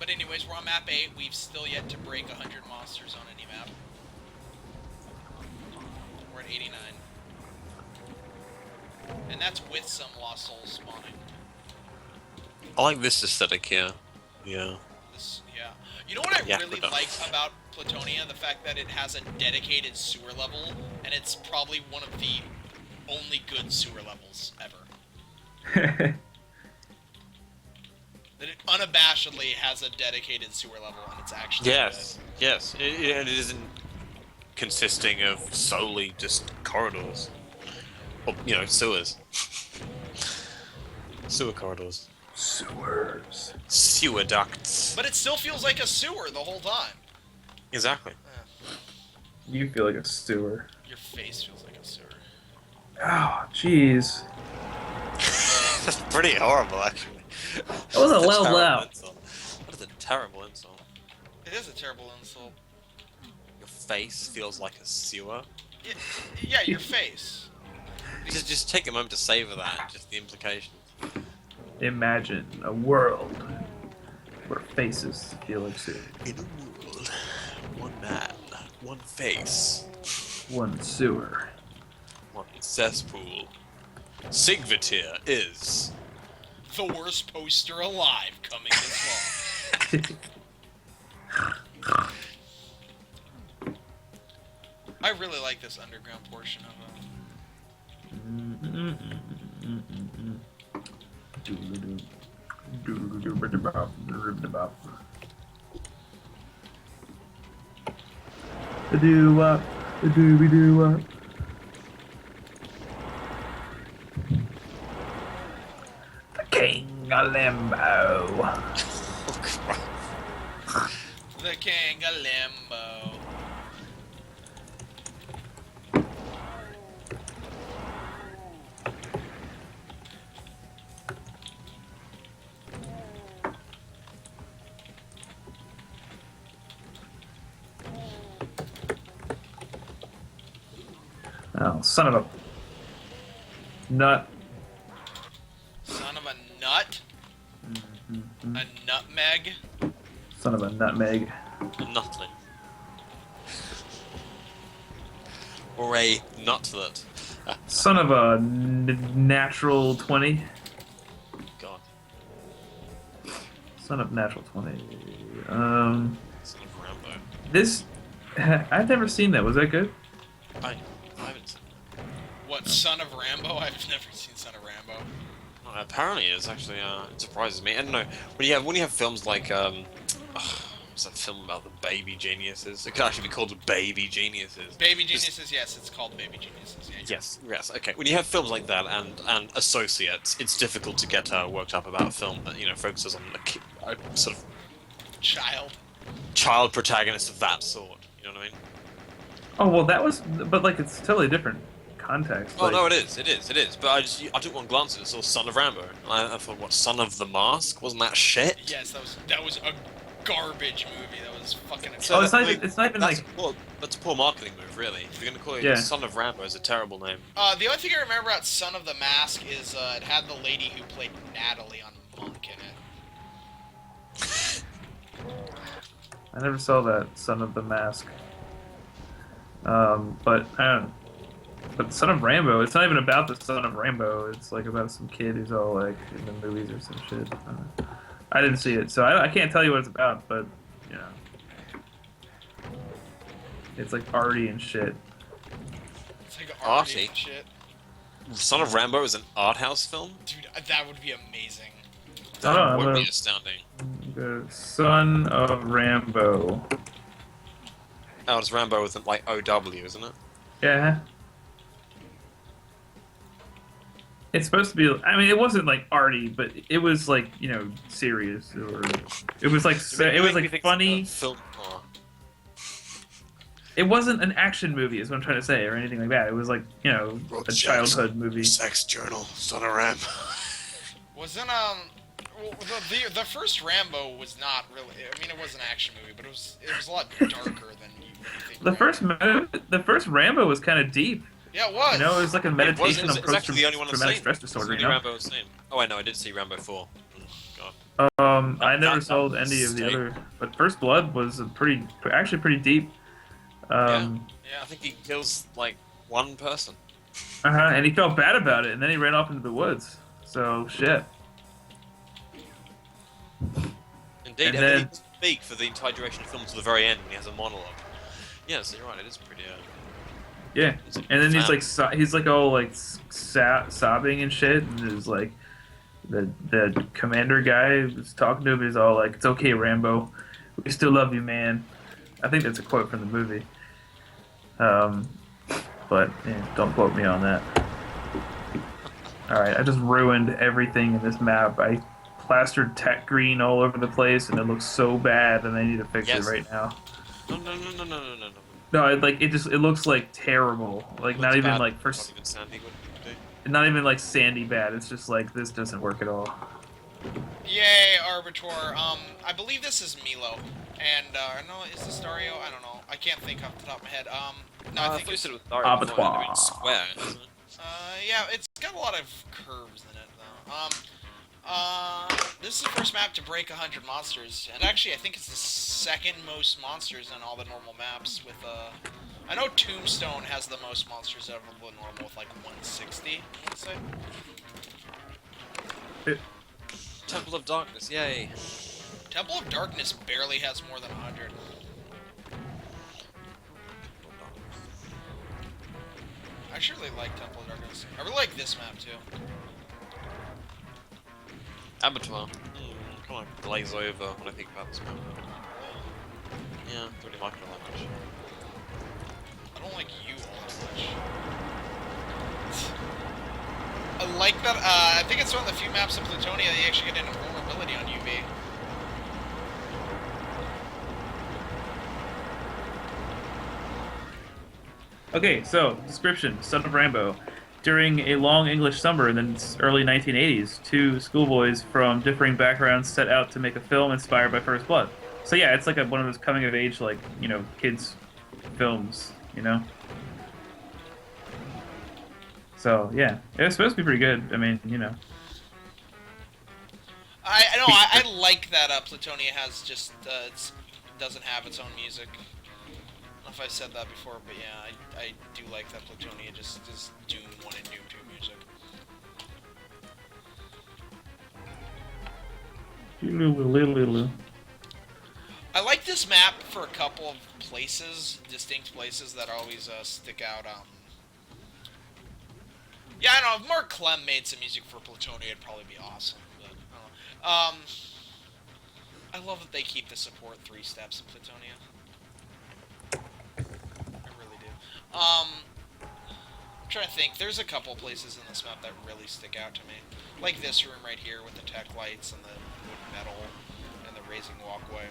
But anyways, we're on map 8. We've still yet to break 100 monsters on any map. We're at 89. And that's with some Lost Souls spawning. I like this aesthetic here. Yeah. Yeah. You know what I Yeah, really but, like about Plutonia? The fact that it has a dedicated sewer level, and it's probably one of the only good sewer levels ever. That it unabashedly has a dedicated sewer level, and it's actually Yes. Yes. And it isn't consisting of solely just corridors. Or, you know, sewers. Sewer corridors. Sewers. Sewer ducts. But it still feels like a sewer the whole time. Exactly. You feel like a sewer. Your face feels like a sewer. Oh, jeez. That's pretty horrible, actually. That was a loud terrible laugh. insult. That is a terrible insult. It is a terrible insult. Your face feels like a sewer. Yeah, your face. Just take a moment to savor that, just the implications. Imagine a world where faces feel like sewers. In a world One man, one face, One sewer. one cesspool. Sigvatir is... The worst poster alive coming this fall. I really like this underground portion of Do-wop, do-be-do-wop. The King of Limbo. Oh, Christ. The King of Limbo. Oh, son of a nut. Son of a nut. A nutmeg. Son of a nutmeg. A nutling. Or a nutlet. Son of a natural 20. God. Son of natural 20. Son of Rambo. This... I've never seen that. Was that good? I haven't seen What, Son of Rambo? I've never seen Son of Rambo. apparently it's actually, it surprises me. I don't know, when you have films like, what's that film about the baby geniuses? It could actually be called Baby Geniuses. Baby Geniuses, yes, it's called Baby Geniuses. Yeah, Yes, okay. When you have films like that and associates, it's difficult to get worked up about a film that, focuses on a sort of Child. child protagonist of that sort. You know what I mean? Oh, well, that was... But, like, it's totally different context. Oh, like, no, it is. But I took one glance at it, saw Son of Rambo. And I thought, what, Son of the Mask? Wasn't that shit? Yes, that was a garbage movie. That was fucking So Oh, it's not even like... That's a poor marketing move, really. If you're going to call it Yeah. Son of Rambo, it's a terrible name. The only thing I remember about Son of the Mask is it had the lady who played Natalie on Monk in it. I never saw that Son of the Mask. But I don't. But Son of Rambo, it's not even about the Son of Rambo. It's like about some kid who's all like in the movies or some shit. I don't know. I didn't see it, so I can't tell you what it's about. But you know, it's like arty and shit. It's like Arty? arty and shit. Son of Rambo is an art house film? Dude, that would be amazing. That I'm would gonna- be astounding. The Son of Rambo. Oh, it's Rambo with like OW, isn't it? Yeah. It's supposed to be. I mean, it wasn't like arty, but it was like serious, or it was like it was like funny. Film. Oh. It wasn't an action movie, is what I'm trying to say, or anything like that. It was like a childhood movie. Sex Journal, Son of Rambo. Wasn't the first Rambo was not really. I mean, it was an action movie, but it was a lot darker than you think. The first Rambo was kind of deep. Yeah, it was. It was like a meditation It's approach actually the only one to I've traumatic seen. stress disorder. It's the only Rambo I've seen. Oh, I know, I did see Rambo 4. God. I never that saw was any of the sick. other, but First Blood was actually pretty deep. Yeah, Yeah. I think he kills like one person. And he felt bad about it, and then he ran off into the woods. So shit. Indeed, And and then then- he doesn't speak for the entire duration of the film to the very end when he has a monologue. Yeah, so you're right, it is pretty. Yeah, It's a and then he's fan. like he's like all like sobbing and shit, and there's like the commander guy who's talking to him is all like, "It's okay, Rambo, we still love you, man." I think that's a quote from the movie. But don't quote me on that. All right, I just ruined everything in this map. I plastered tech green all over the place, and it looks so bad, and I need to fix Yes. it right now. No. No, it looks like terrible. Like not even like for. Not even Sandy would do. Not even like sandy bad. It's just like this doesn't work at all. Yay, Arbitor. I believe this is Milo, and no, is this Dario? I don't know. I can't think off the top of my head. No, I think you it's said it was Dario before, Abattoir. and it's square, isn't it? yeah, it's got a lot of curves in it though. This is the first map to break 100 monsters, and actually I think it's the second most monsters on all the normal maps with, I know Tombstone has the most monsters out of the normal with, like, 160, I want to say. Temple of Darkness, yay. Temple of Darkness barely has more than 100. I sure really like Temple of Darkness. I really like this map, too. Abattoir. Kind of glaze over when I think about this map. Yeah, don't really like it all that much. I don't like you all that much. I like that, I think it's one of the few maps in Plutonia that you actually get an invulnerability on UV. Okay, so description: Son of Rambo. During a long English summer in the early 1980s, two schoolboys from differing backgrounds set out to make a film inspired by First Blood. So yeah, it's like one of those coming of age, like, you know, kids films, you know. So yeah, it was supposed to be pretty good. I mean, you know. I know, I like that Plutonia has just, doesn't have its own music. I don't know if I said that before, but yeah, I do like that Plutonia just is Doom 1 and Doom 2 music. I like this map for a couple of places, distinct places that always stick out. Yeah, I don't know, if Mark Clem made some music for Plutonia, it'd probably be awesome, but I don't know. I love that they keep the support 3 steps in Plutonia. I really do. I'm trying to think. There's a couple places in this map that really stick out to me. Like this room right here with the tech lights and the wood metal and the raising walkway.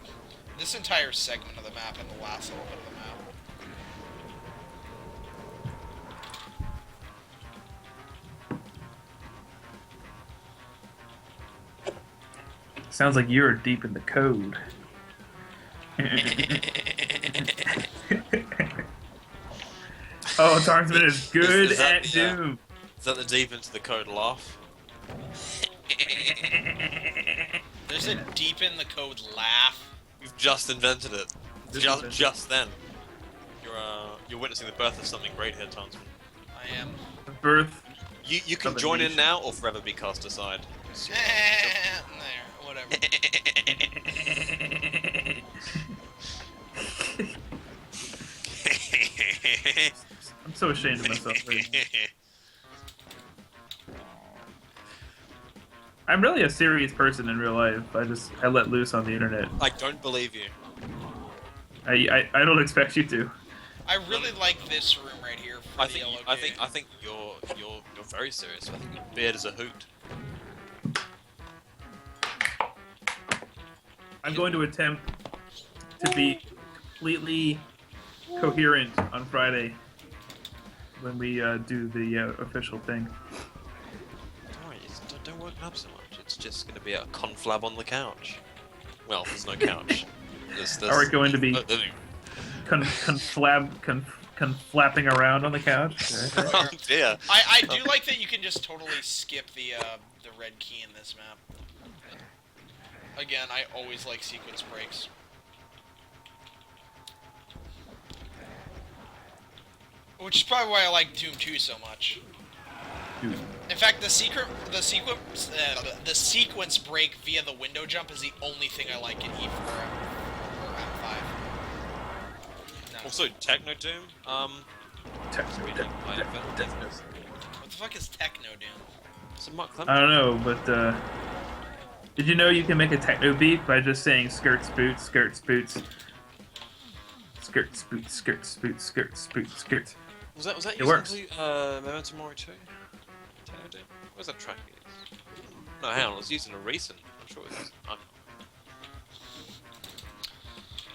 This entire segment of the map and the last little bit of the map. Sounds like you're deep in the code. Oh, Tarnsman is good Is that at the, Doom. Is that the deep into the code laugh? There's a deep in the code laugh. You've just invented it. Just then. You're witnessing the birth of something great here, Townsman. I am. The birth. You can join in now or forever be cast aside. There, whatever. I'm so ashamed of myself. Right now. I'm really a serious person in real life. I let loose on the internet. I don't believe you. I don't expect you to. I really like this room right here for the yellow gate. I think you're very serious. I think your beard is a hoot. I'm going to attempt to be completely coherent on Friday when we do the official thing. Alright, don't work up so much. It's just going to be a conflab on the couch. Well, there's no couch. Are we going to be no- flapping around on the couch? Oh dear. I do like that you can just totally skip the red key in this map. Again, I always like sequence breaks. Which is probably why I like Doom 2 so much. Dude. In fact, the sequence break via the window jump is the only thing I like in E4 or M5. No. Also, Techno Doom. Techno. What the fuck is Techno Doom? So Mark I Clement. don't know, but did you know you can make a techno beat by just saying skirts, boots, skirts, boots, skirts, boots, skirts, boots, skirts, boots, skirts. Was that It used works. in Memento Mori 2? Techno Doom? Where's that track used? No, hang on, it was used in a recent. I'm sure it was.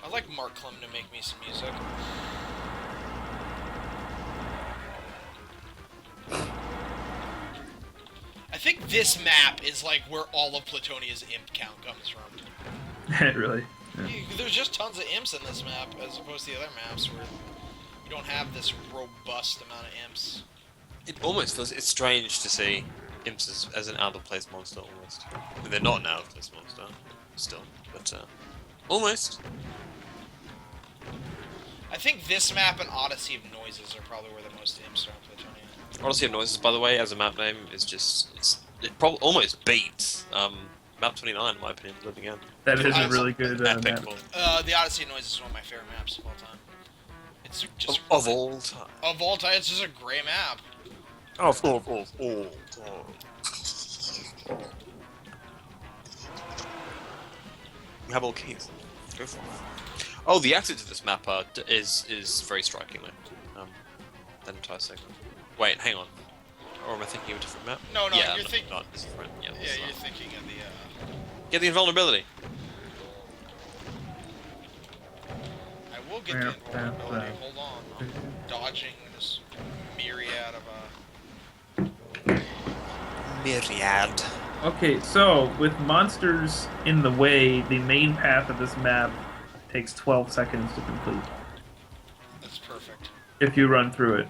I like Mark Clem to make me some music. I think this map is like where all of Plutonia's imp count comes from. Really? Yeah. There's just tons of imps in this map, as opposed to the other maps where you don't have this robust amount of imps. It almost feels it's strange to see imps as an out-of-place monster almost. I mean, they're not an out-of-place monster, still, but almost. I think this map and Odyssey of Noises are probably where the most imps are in Plutonia. Odyssey of Noises, by the way, as a map name, is just it probably almost beats map 29 in my opinion. Living End. That is a It's really good epic map. one. The Odyssey of Noises is one of my favorite maps of all time. It's just Of all time. of all time. It's just a great map. Of all time. You have all keys. Go for it. Oh, the exit to this map is very strikingly. That entire segment. Wait, hang on. Or am I thinking of a different map? No, yeah, you're thinking. not this different. Yeah, Yeah, this is you're that. thinking of the. Get the invulnerability. I will get the invulnerability. Hold on. I'm dodging this myriad of Myriad. Okay, so with monsters in the way, the main path of this map takes 12 seconds to complete That's perfect. if you run through it.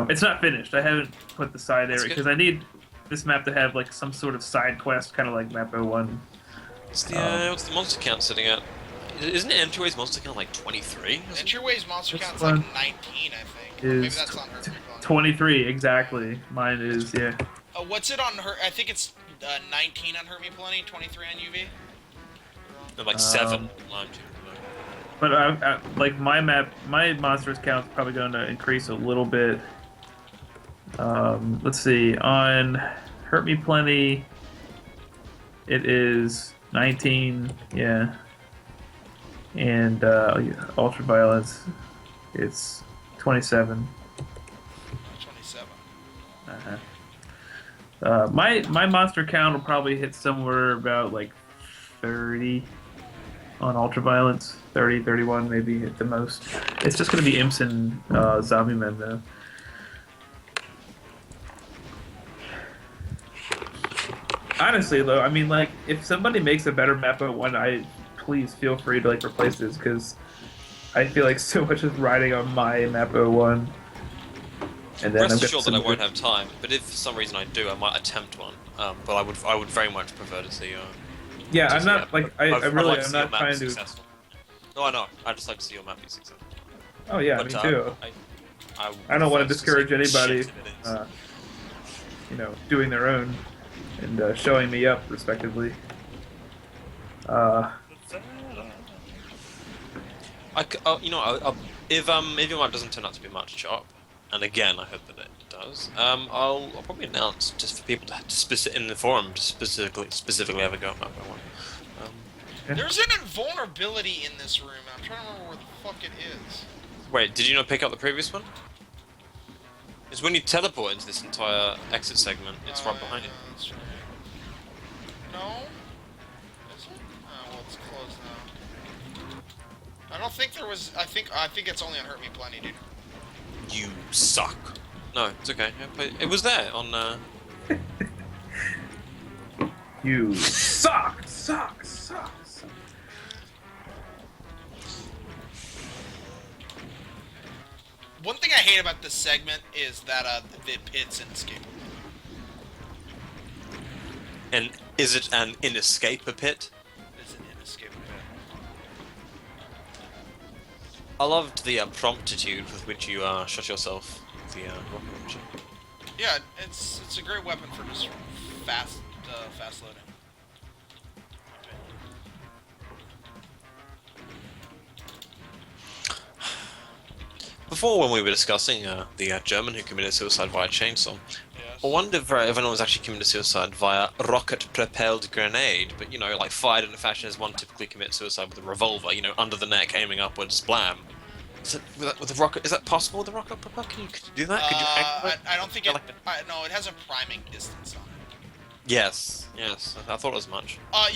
It's not finished. I haven't put the side That's area good. because I need this map to have like some sort of side quest, kind of like map 01. What's the monster count sitting at? Isn't Entryways monster count like 23? Entryway's monster This count's one like 19, I think. Or maybe Is that's on her. 23 exactly. Mine is, yeah. What's it on her? I think it's 19 on Hurt Me Plenty, 23 on UV. No, like 7. Um, But like my monsters count's probably going to increase a little bit. Let's see. On Hurt Me Plenty, it is 19. Yeah. And Ultraviolence, it's 27. 27. My monster count will probably hit somewhere about like 30 on Ultraviolence. 30, 31 maybe at the most. It's just going to be imps and zombie men though. Honestly though, I mean like if somebody makes a better map of one, please feel free to like replace this because I feel like so much is riding on my map 01. And then Rest assured that I won't have time, but if for some reason I do, I might attempt one. But I would very much prefer to see. Yeah, to I'm see not that. like I'd like to I'm see your not map trying to. successful. No, I know. I'd just like to see your map be successful. Oh yeah, But, me too. I don't want to prefer discourage see anybody, shit it is. doing their own and showing me up respectively. If your map doesn't turn out to be much chop, and again I hope that it does, I'll probably announce just for people to in the forum to specifically have a go at map by one. There's an invulnerability in this room. I'm trying to remember where the fuck it is. Wait, did you not pick up the previous one? It's when you teleport into this entire exit segment. It's right behind you. That's true. No? Is it? Oh, well, it's closed now. I don't think there was. I think it's only on Hurt Me Plenty, dude. You suck. No, it's okay. Yeah, but it was there on. You suck. One thing I hate about this segment is that the pit's inescapable. And is it an inescape pit? It's an inescapable pit. I loved the promptitude with which you shot yourself with the rocket launcher. Yeah, it's a great weapon for just fast loading. Before, when we were discussing the German who committed suicide via chainsaw, Yes. I wondered if anyone was actually committing suicide via rocket-propelled grenade, but like fired in a fashion as one typically commits suicide with a revolver, under the neck, aiming upwards, blam. Is it, with a rocket? Is that possible with a rocket propelled? Could you do that? Could you aim I don't think it. like No, it has a priming distance on it. Yes. I thought as much. What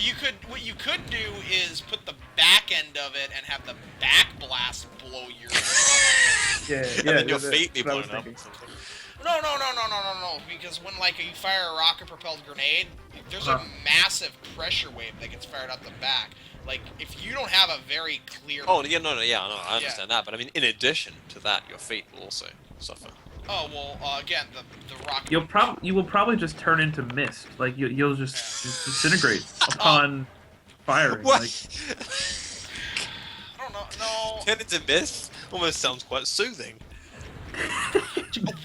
you could do is put the back end of it and have the back blast blow your. Yeah, And then your that's feet be what I blown was up. thinking. Or something. No. Because when you fire a rocket-propelled grenade, there's a massive pressure wave that gets fired out the back. Like if you don't have a very clear. Oh yeah, no, I understand that, but I mean, in addition to that, your feet will also suffer. Oh well, again, the rocket. You will probably just turn into mist. Like you'll just disintegrate Um, upon firing. What? Like I don't know. No. Turn into mist? Almost sounds quite soothing.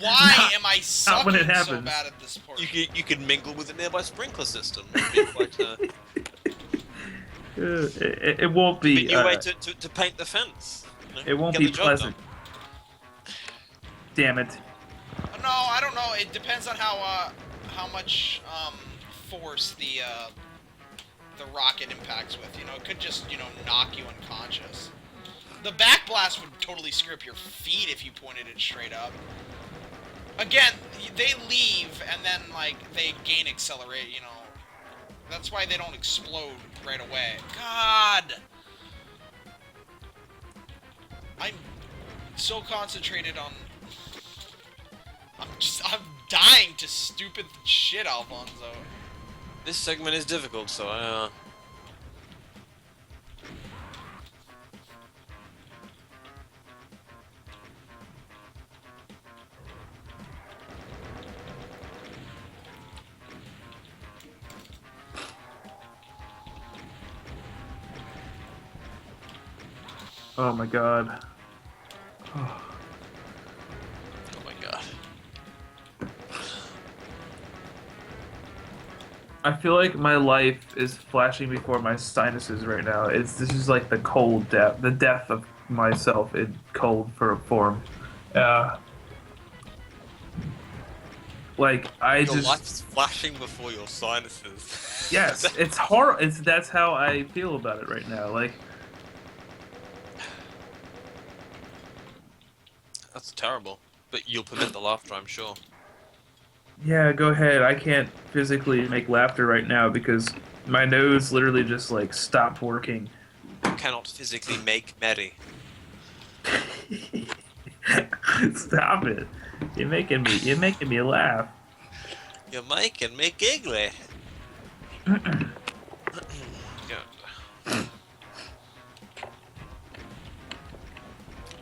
Why am I not when it sucking so happens. bad at this portion? You could mingle with a nearby sprinkler system. It'd be quite it won't be. a new way to paint the fence. You know, It won't get be the job pleasant. done. Damn it. No, I don't know. It depends on how much force the rocket impacts with. You know, it could just knock you unconscious. The backblast would totally screw up your feet if you pointed it straight up. Again, they leave and then like they gain accelerate. You know, that's why they don't explode right away. God, I'm so concentrated on. I'm dying to stupid shit, Alfonso. This segment is difficult, so Oh my god. oh my god. I feel like my life is flashing before my sinuses right now. This is like the cold death, the death of myself in cold form. Like I Your just life's flashing before your sinuses. yes, it's hor. That's how I feel about it right now. Like That's terrible. But you'll permit the laughter, I'm sure. yeah, go ahead. I can't physically make laughter right now because my nose literally just like stopped working. You cannot physically make merry. Stop it! You're making me laugh. You're making me giggly. Yeah.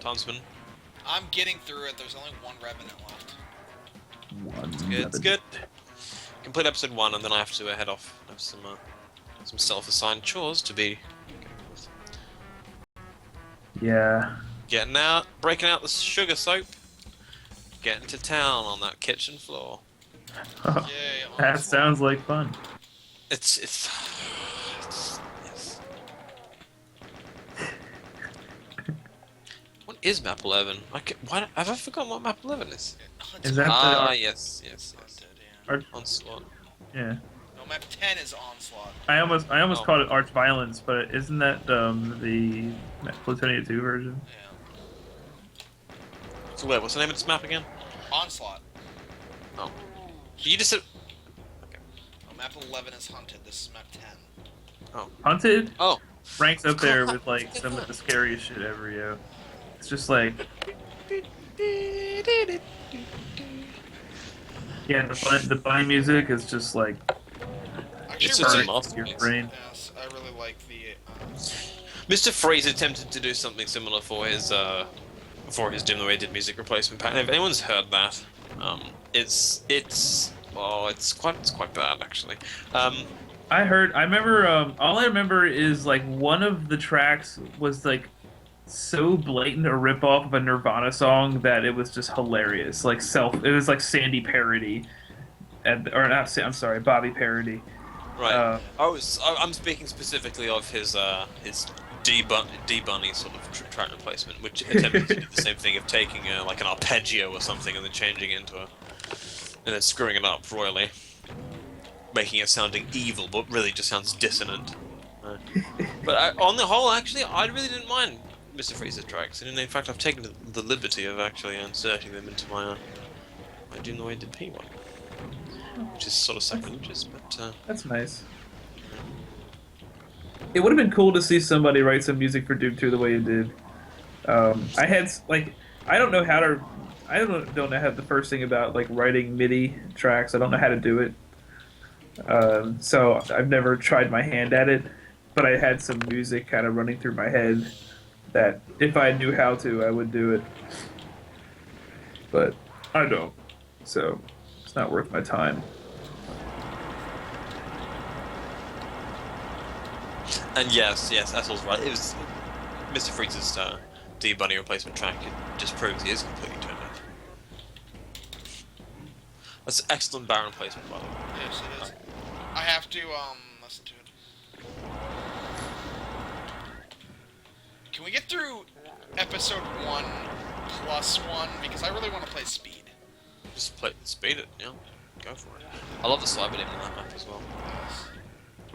Tonsman, I'm getting through it. There's only one revenant left. it's good. Complete episode 1, and then I have to head off. I have some self-assigned chores to be Yeah. getting out, breaking out the sugar soap, getting to town on that kitchen floor. Yay, That onslaught. sounds like fun. It's yes. What is map 11? Why have I forgotten what map 11 is? Is that Yes. Haunted, yeah. Arch? Onslaught. Yeah. No, map 10 is Onslaught. I almost Oh. called it Arch Violence, but isn't that the Plutonia 2 version? Yeah. So wait, what's the name of this map again? Onslaught. Oh. You just said... No, map 11 is Hunted. This is map 10. Hunted Oh. ranks up there with like some of the scariest shit ever, yo. It's just like yeah, the bunny music is just like Actually, It's such a really, burns your masterpiece. brain. yes, I really like the. Mr. Freeze attempted to do something similar for his Doom the Way He Did music replacement pattern. If anyone's heard that, it's quite bad actually. I remember all I remember is like one of the tracks was like so blatant a ripoff of a Nirvana song that it was just hilarious. Like it was like Sandy parody, or not. I'm sorry, Bobby parody. Right. I'm speaking specifically of his D Bunny sort of track replacement, which attempted to do the same thing of taking like an arpeggio or something and then changing it into and then screwing it up royally, making it sounding evil, but really just sounds dissonant. But on the whole, actually, I really didn't mind Mr. Freeze's tracks, and in fact, I've taken the liberty of actually inserting them into my Doom the Way He Did P1, which is sort of sacrilegious, but That's nice. It would have been cool to see somebody write some music for Doom 2 the way you did. I had like I don't know how to. I don't know how the first thing about like writing MIDI tracks. I don't know how to do it. So I've never tried my hand at it, but I had some music kind of running through my head that if I knew how to, I would do it. But I don't. So it's not worth my time. And yes, Ethel's right. It was Mr. Freeze's D Bunny replacement track. It just proves he is completely turned out. That's excellent Baron placement, by the way. Yes, it is. I have to listen to it. Can we get through episode 1+1? Because I really want to play Speed. Just speed it, yeah. Go for it. I love the cyber demon in that map as well.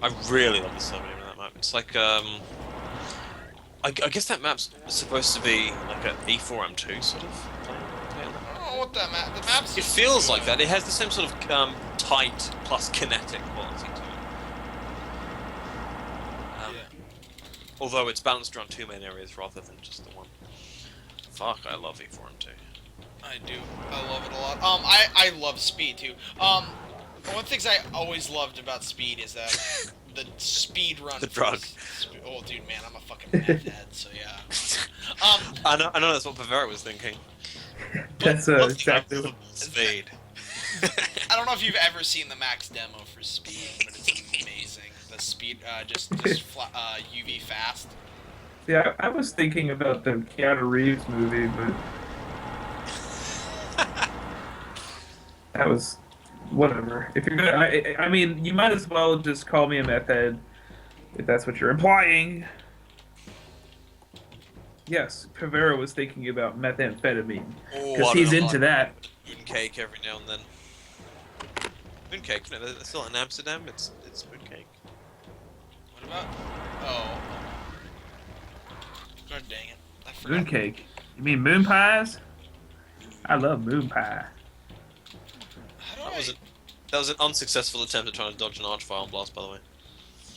I really love the cyber demon in that map. It's like I guess that map's supposed to be like an E4M2 sort of play I don't know what that map. The map's. It feels like that. It has the same sort of tight plus kinetic quality to it. Although it's balanced around two main areas rather than just the one. Fuck, I love E4M2. I do. I love it a lot. I love Speed too. One of the things I always loved about Speed is that the speed run. The drug. Oh, dude, man, I'm a fucking meth head, so yeah. I know that's what Bavera was thinking. That's exactly what. Speed. I don't know if you've ever seen the max demo for Speed, but it's amazing. The speed, just UV fast. Yeah, I was thinking about the Keanu Reeves movie, but that was whatever. If you're gonna, I mean, you might as well just call me a meth head, if that's what you're implying. Yes, Pavera was thinking about methamphetamine because he's into that. Mooncake every now and then. Mooncake, no, they're still in Amsterdam. It's mooncake. What about? Oh. God dang it! I forgot. Mooncake. You mean moon pies? I love moon pie. How do That was an unsuccessful attempt at trying to dodge an archfire blast, by the way.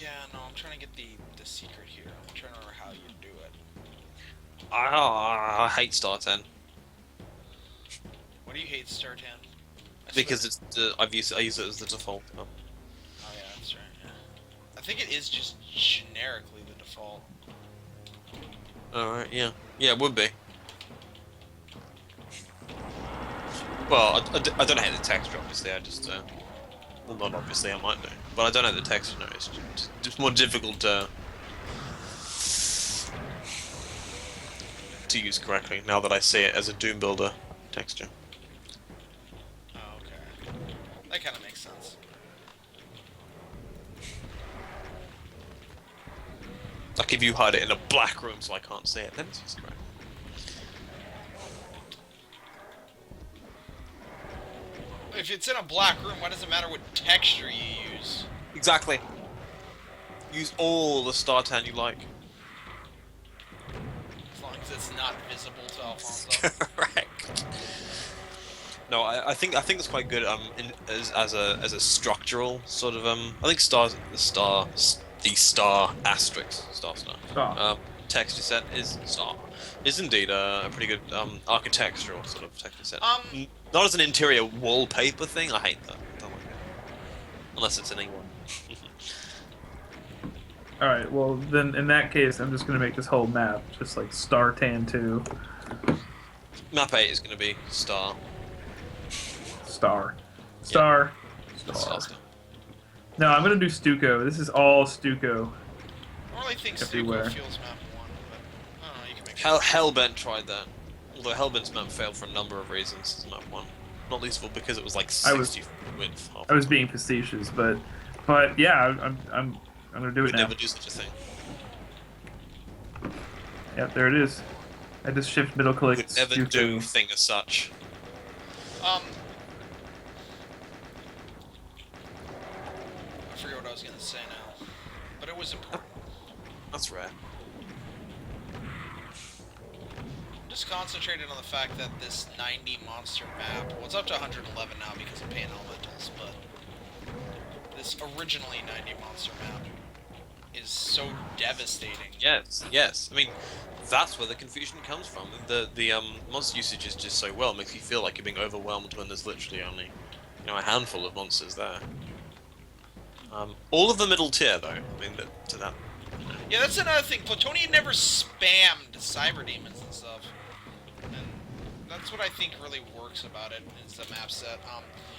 Yeah, no, I'm trying to get the secret here. I'm trying to remember how you do it. I hate Star 10 What do you hate Star 10? because it's I use it as the default. Oh yeah, that's right. Yeah. I think it is just generically the default. Alright, yeah. Yeah, it would be. Well, I don't hate the texture, obviously, I just, well, not obviously, I might do. But I don't hate the texture, no, it's just more difficult to use correctly, now that I see it as a Doom Builder texture. Oh, okay. That kind of makes sense. Like if you hide it in a black room so I can't see it, then it's just correct. If it's in a black room, why does it matter what texture you use? Exactly. Use all the Star 10 you like. As long as it's not visible to Alfonso. Correct. No, I think it's quite good as a structural sort of I think the star asterisk star texture set is indeed a pretty good architectural sort of texture set. Not as an interior wallpaper thing. I hate that. Don't like it. Unless it's an A1. All right, well then in that case, I'm just gonna make this whole map just like Star Tan 2. Map 8 is going to be star. Star. No, I'm gonna do Stucco. This is all Stucco. I don't really think Everywhere. Stucco feels map 1, but I don't know, you can make sure. Hellbent tried that. Although Hellbent's map failed for a number of reasons as map 1. Not least of all because it was like 60 width. I was being facetious, but yeah, I'm gonna do it We'd now. never do such a thing. Yep, there it is. I just shift middle click. We'd never Stucco. do thing as such. I forget what I was gonna say now, but it was important. That's rare. I'm just concentrated on the fact that this 90 monster map, well, it's up to 111 now because of Pain Elementals, but this originally 90 monster map is so devastating. Yes. I mean, that's where the confusion comes from. The monster usage is just so well, makes you feel like you're being overwhelmed when there's literally only, a handful of monsters there. All of the middle tier, though. I mean, to that. Yeah, that's another thing. Plutonia never spammed cyber demons and stuff. And That's what I think really works about it is the map set.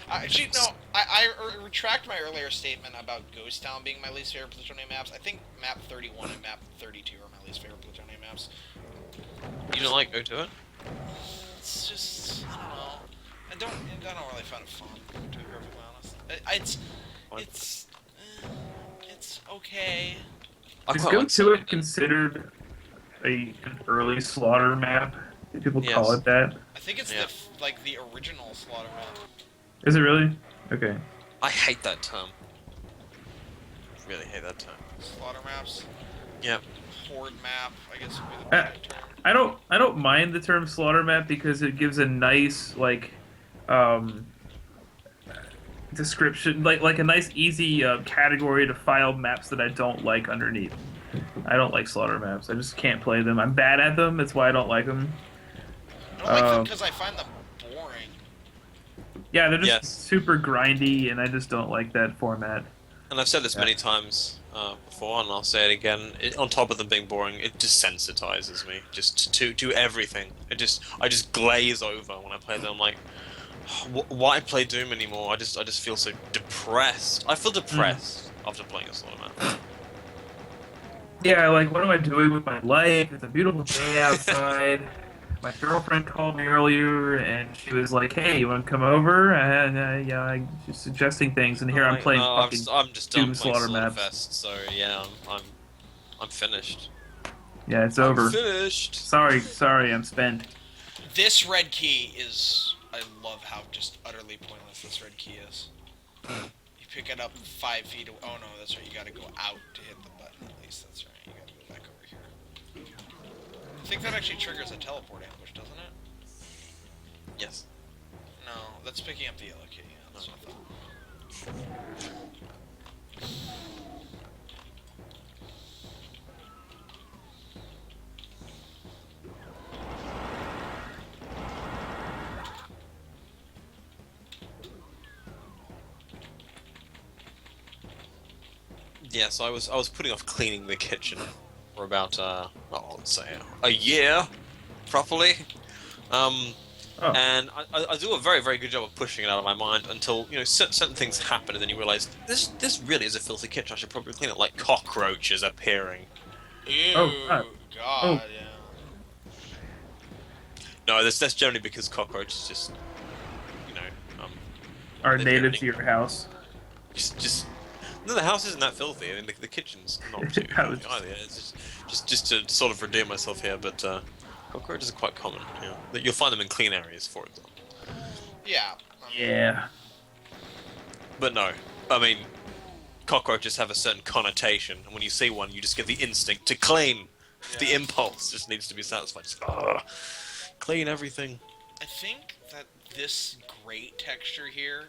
Actually, no, I retract my earlier statement about Ghost Town being my least favorite Plutonia maps. I think map 31 and map 32 are my least favorite Plutonia maps. You don't like go to it? It's just, I don't know. I don't really find it fun, to be perfectly honest. It's, it's okay. Is Go To It considered an early Slaughter map? Do people call it that? I think it's the original Slaughter map. Is it really? Okay. I hate that term. Really hate that term. Slaughter maps. Yep. Horde map, I guess would be the better term. I don't mind the term Slaughter map because it gives a nice description, like a nice easy category to file maps that I don't like underneath. I don't like Slaughter maps. I just can't play them. I'm bad at them. That's why I don't like them. I don't like them because I find them boring. Yeah, they're just super grindy, and I just don't like that format. And I've said this many times before, and I'll say it again. On top of them being boring, it desensitizes me just to everything. I just glaze over when I play them. I'm like, why play Doom anymore? I just feel so depressed. I feel depressed after playing a Slaughter map. Yeah, like, what am I doing with my life? It's a beautiful day outside. My girlfriend called me earlier, and she was like, "Hey, you want to come over?" She's suggesting things, and here I'm playing fucking I'm just Doom done Slaughter playing maps. Slaughterfest, so yeah, I'm finished. Yeah, it's over. I'm finished. Sorry, I'm spent. This red key is... I love how just utterly pointless this red key is. You pick it up 5 feet away. Oh no, that's right, you gotta go out to hit the button at least. That's right, you gotta go back over here. I think that actually triggers a teleport ambush, doesn't it? Yes. No, that's picking up the yellow key. Yeah, that's what I thought. Yeah, so I was putting off cleaning the kitchen for about let's say a year, properly. And I do a very, very good job of pushing it out of my mind until, you know, certain things happen, and then you realize this really is a filthy kitchen. I should probably clean it. Like cockroaches appearing. Ew, God, yeah. No, that's generally because cockroaches just, you know, are native to your house. Just no, the house isn't that filthy. I mean, the kitchen's not too filthy either. It's just to sort of redeem myself here, but cockroaches are quite common. You know, you'll find them in clean areas, for example. Yeah. Yeah. But no, I mean, cockroaches have a certain connotation, and when you see one, you just get the instinct to clean. Yeah. The impulse just needs to be satisfied. Just, clean everything. I think that this grate texture here...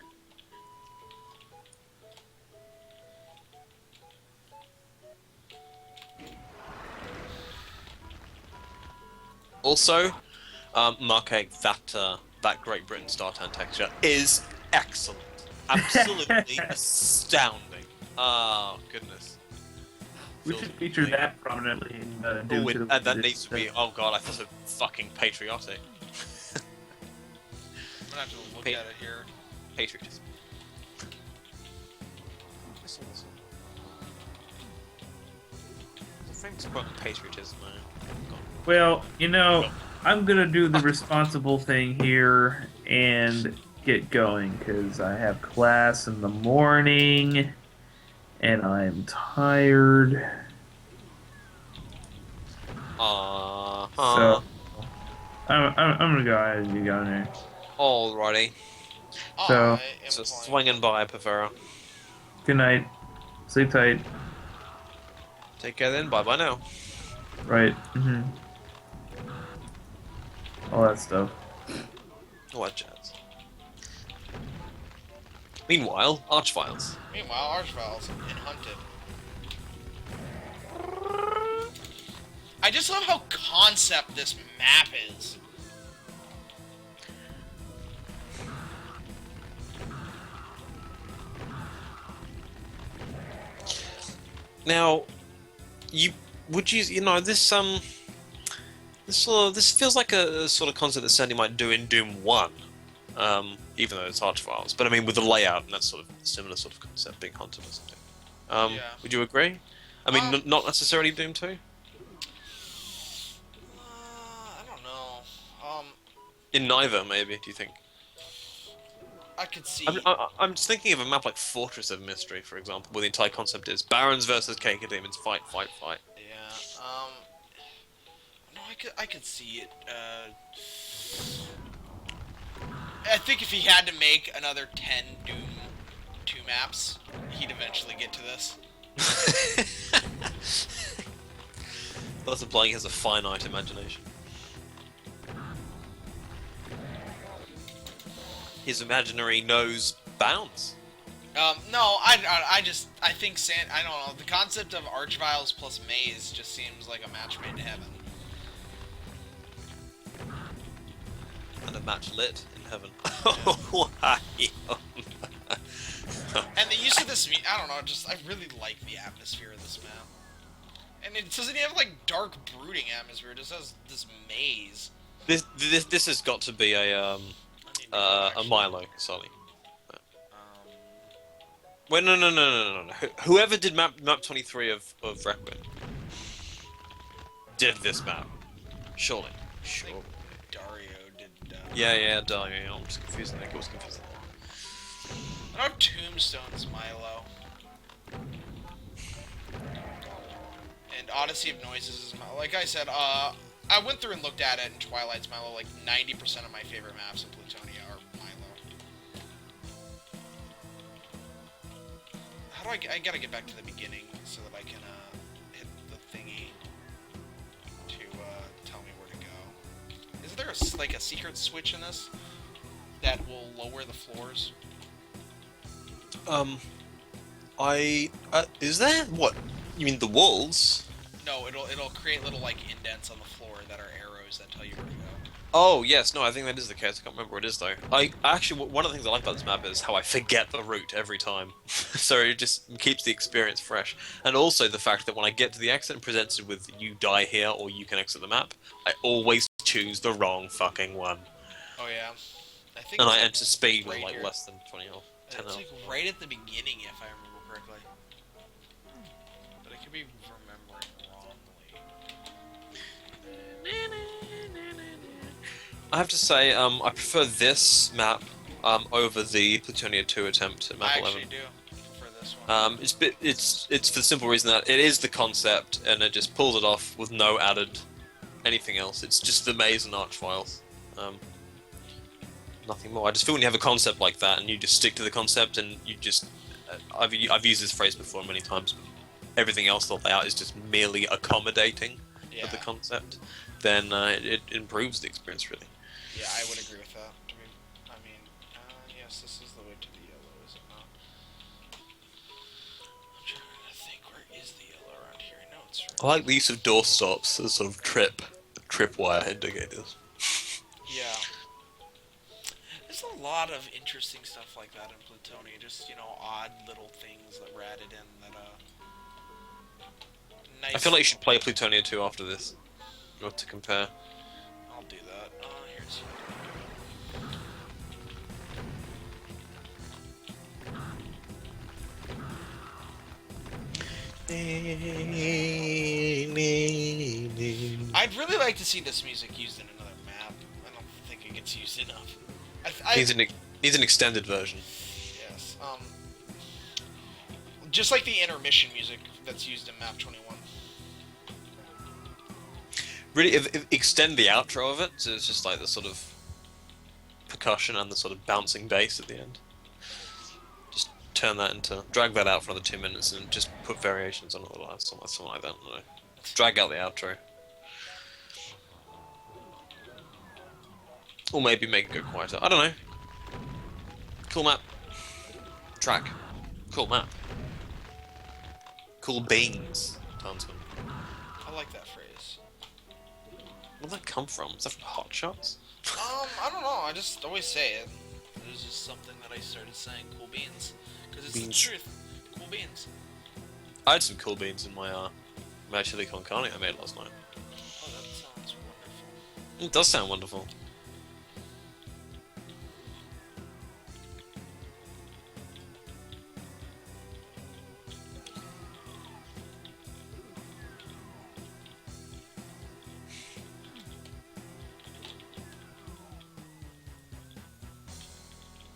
Also, Markeg, that Great Britain Startown texture is excellent. Absolutely astounding. Oh, goodness. We should feature that prominently in Doom. And that needs to be... Oh god, I feel so fucking patriotic. I'm gonna have to look at it here. Patriotism. Thanks for patriotism, man. Well, you know, I'm gonna do the responsible thing here and get going because I have class in the morning and I'm tired. So I'm gonna go ahead and get going there. Alrighty. So swinging by, Pavera. Good night. Sleep tight. Take care then. Bye bye now. Right. All that stuff. What jazz. Meanwhile, Archfiles. Archfiles in Hunted. I just love how concept this map is. Now, you know this this feels like a sort of concept that Sandy might do in Doom 1, even though it's Archviles. But I mean, with the layout and that sort of similar sort of concept being haunted or something. Yeah. Would you agree? I mean, not necessarily Doom 2. I don't know. Um, In neither, maybe. Do you think? I could see. I'm just thinking of a map like Fortress of Mystery, for example, where the entire concept is Barons versus Cake of Demons, fight, fight, fight. Yeah. No, I could see it. I think if he had to make another 10 Doom 2 maps, he'd eventually get to this. That's implying he has a finite imagination. His imaginary knows bounds. No, I think I don't know. The concept of Archviles plus Maze just seems like a match made in heaven. And a match lit in heaven. Yeah. Why? And the use of this, I don't know, I really like the atmosphere of this map. And it doesn't even have, like, dark, brooding atmosphere, it just has this maze. This has got to be a Milo, Sully. Wait, no. Whoever did map 23 of Requiem did this map. Surely. Sure. I think Dario did, Yeah, Dario. I'm just confused. I think it was confusing. I know Tombstone's Milo. And Odyssey of Noises is Milo. Like I said, I went through and looked at it, and Twilight's Milo. Like, 90% of my favorite maps in Plutonia are Milo. How do I gotta get back to the beginning so that I can, hit the thingy to, tell me where to go. Is there, like, a secret switch in this that will lower the floors? Is there? What? You mean the walls? No, it'll create little, like, indents on the floor that are arrows that tell you where to go. Oh, yes, no, I think that is the case. I can't remember what it is, though. Actually, one of the things I like about this map is how I forget the route every time. So it just keeps the experience fresh. And also the fact that when I get to the exit and presented with you die here or you can exit the map, I always choose the wrong fucking one. Oh, yeah. I think And it's I enter speed with, right like, here. less than 20 health. 10 It's health. like right at the beginning, if I remember correctly. But I could be remembering wrongly. I have to say, I prefer this map over the Plutonia 2 attempt at map I 11. actually do prefer this one. It's for the simple reason that it is the concept, and it just pulls it off with no added anything else. It's just the maze and Archviles. Nothing more. I just feel when you have a concept like that, and you just stick to the concept, and you just... I've used this phrase before many times, but everything else the layout is just merely accommodating Yeah. of the concept, then it improves the experience, really. Yeah, I would agree with that. Yes, this is the way to the yellow, is it not? I'm trying to think, where is the yellow around here? I know it's right. I like the use of door stops as sort of tripwire indicators. Yeah. There's a lot of interesting stuff like that in Plutonia. Just, odd little things that were added in that, nice. I feel like you should play Plutonia 2 after this, not to compare. I'll do that. Here's... I'd really like to see this music used in another map. I don't think it gets used enough. Needs an extended version. Yes. Just like the intermission music that's used in map 21. Really, if extend the outro of it, so it's just like the sort of percussion and the sort of bouncing bass at the end. Just drag that out for another 2 minutes and just put variations on it, or something like that. I don't know. Drag out the outro. Or maybe make it go quieter. I don't know. Cool map. Track. Cool map. Cool beans, Tarnsman. I like that phrase. Where'd that come from? Is that from Hot Shots? I don't know. I just always say it. It was just something that I started saying. Cool beans, because it's the truth. Cool beans. I had some cool beans in my chili con carne I made last night. Oh, that sounds wonderful. It does sound wonderful.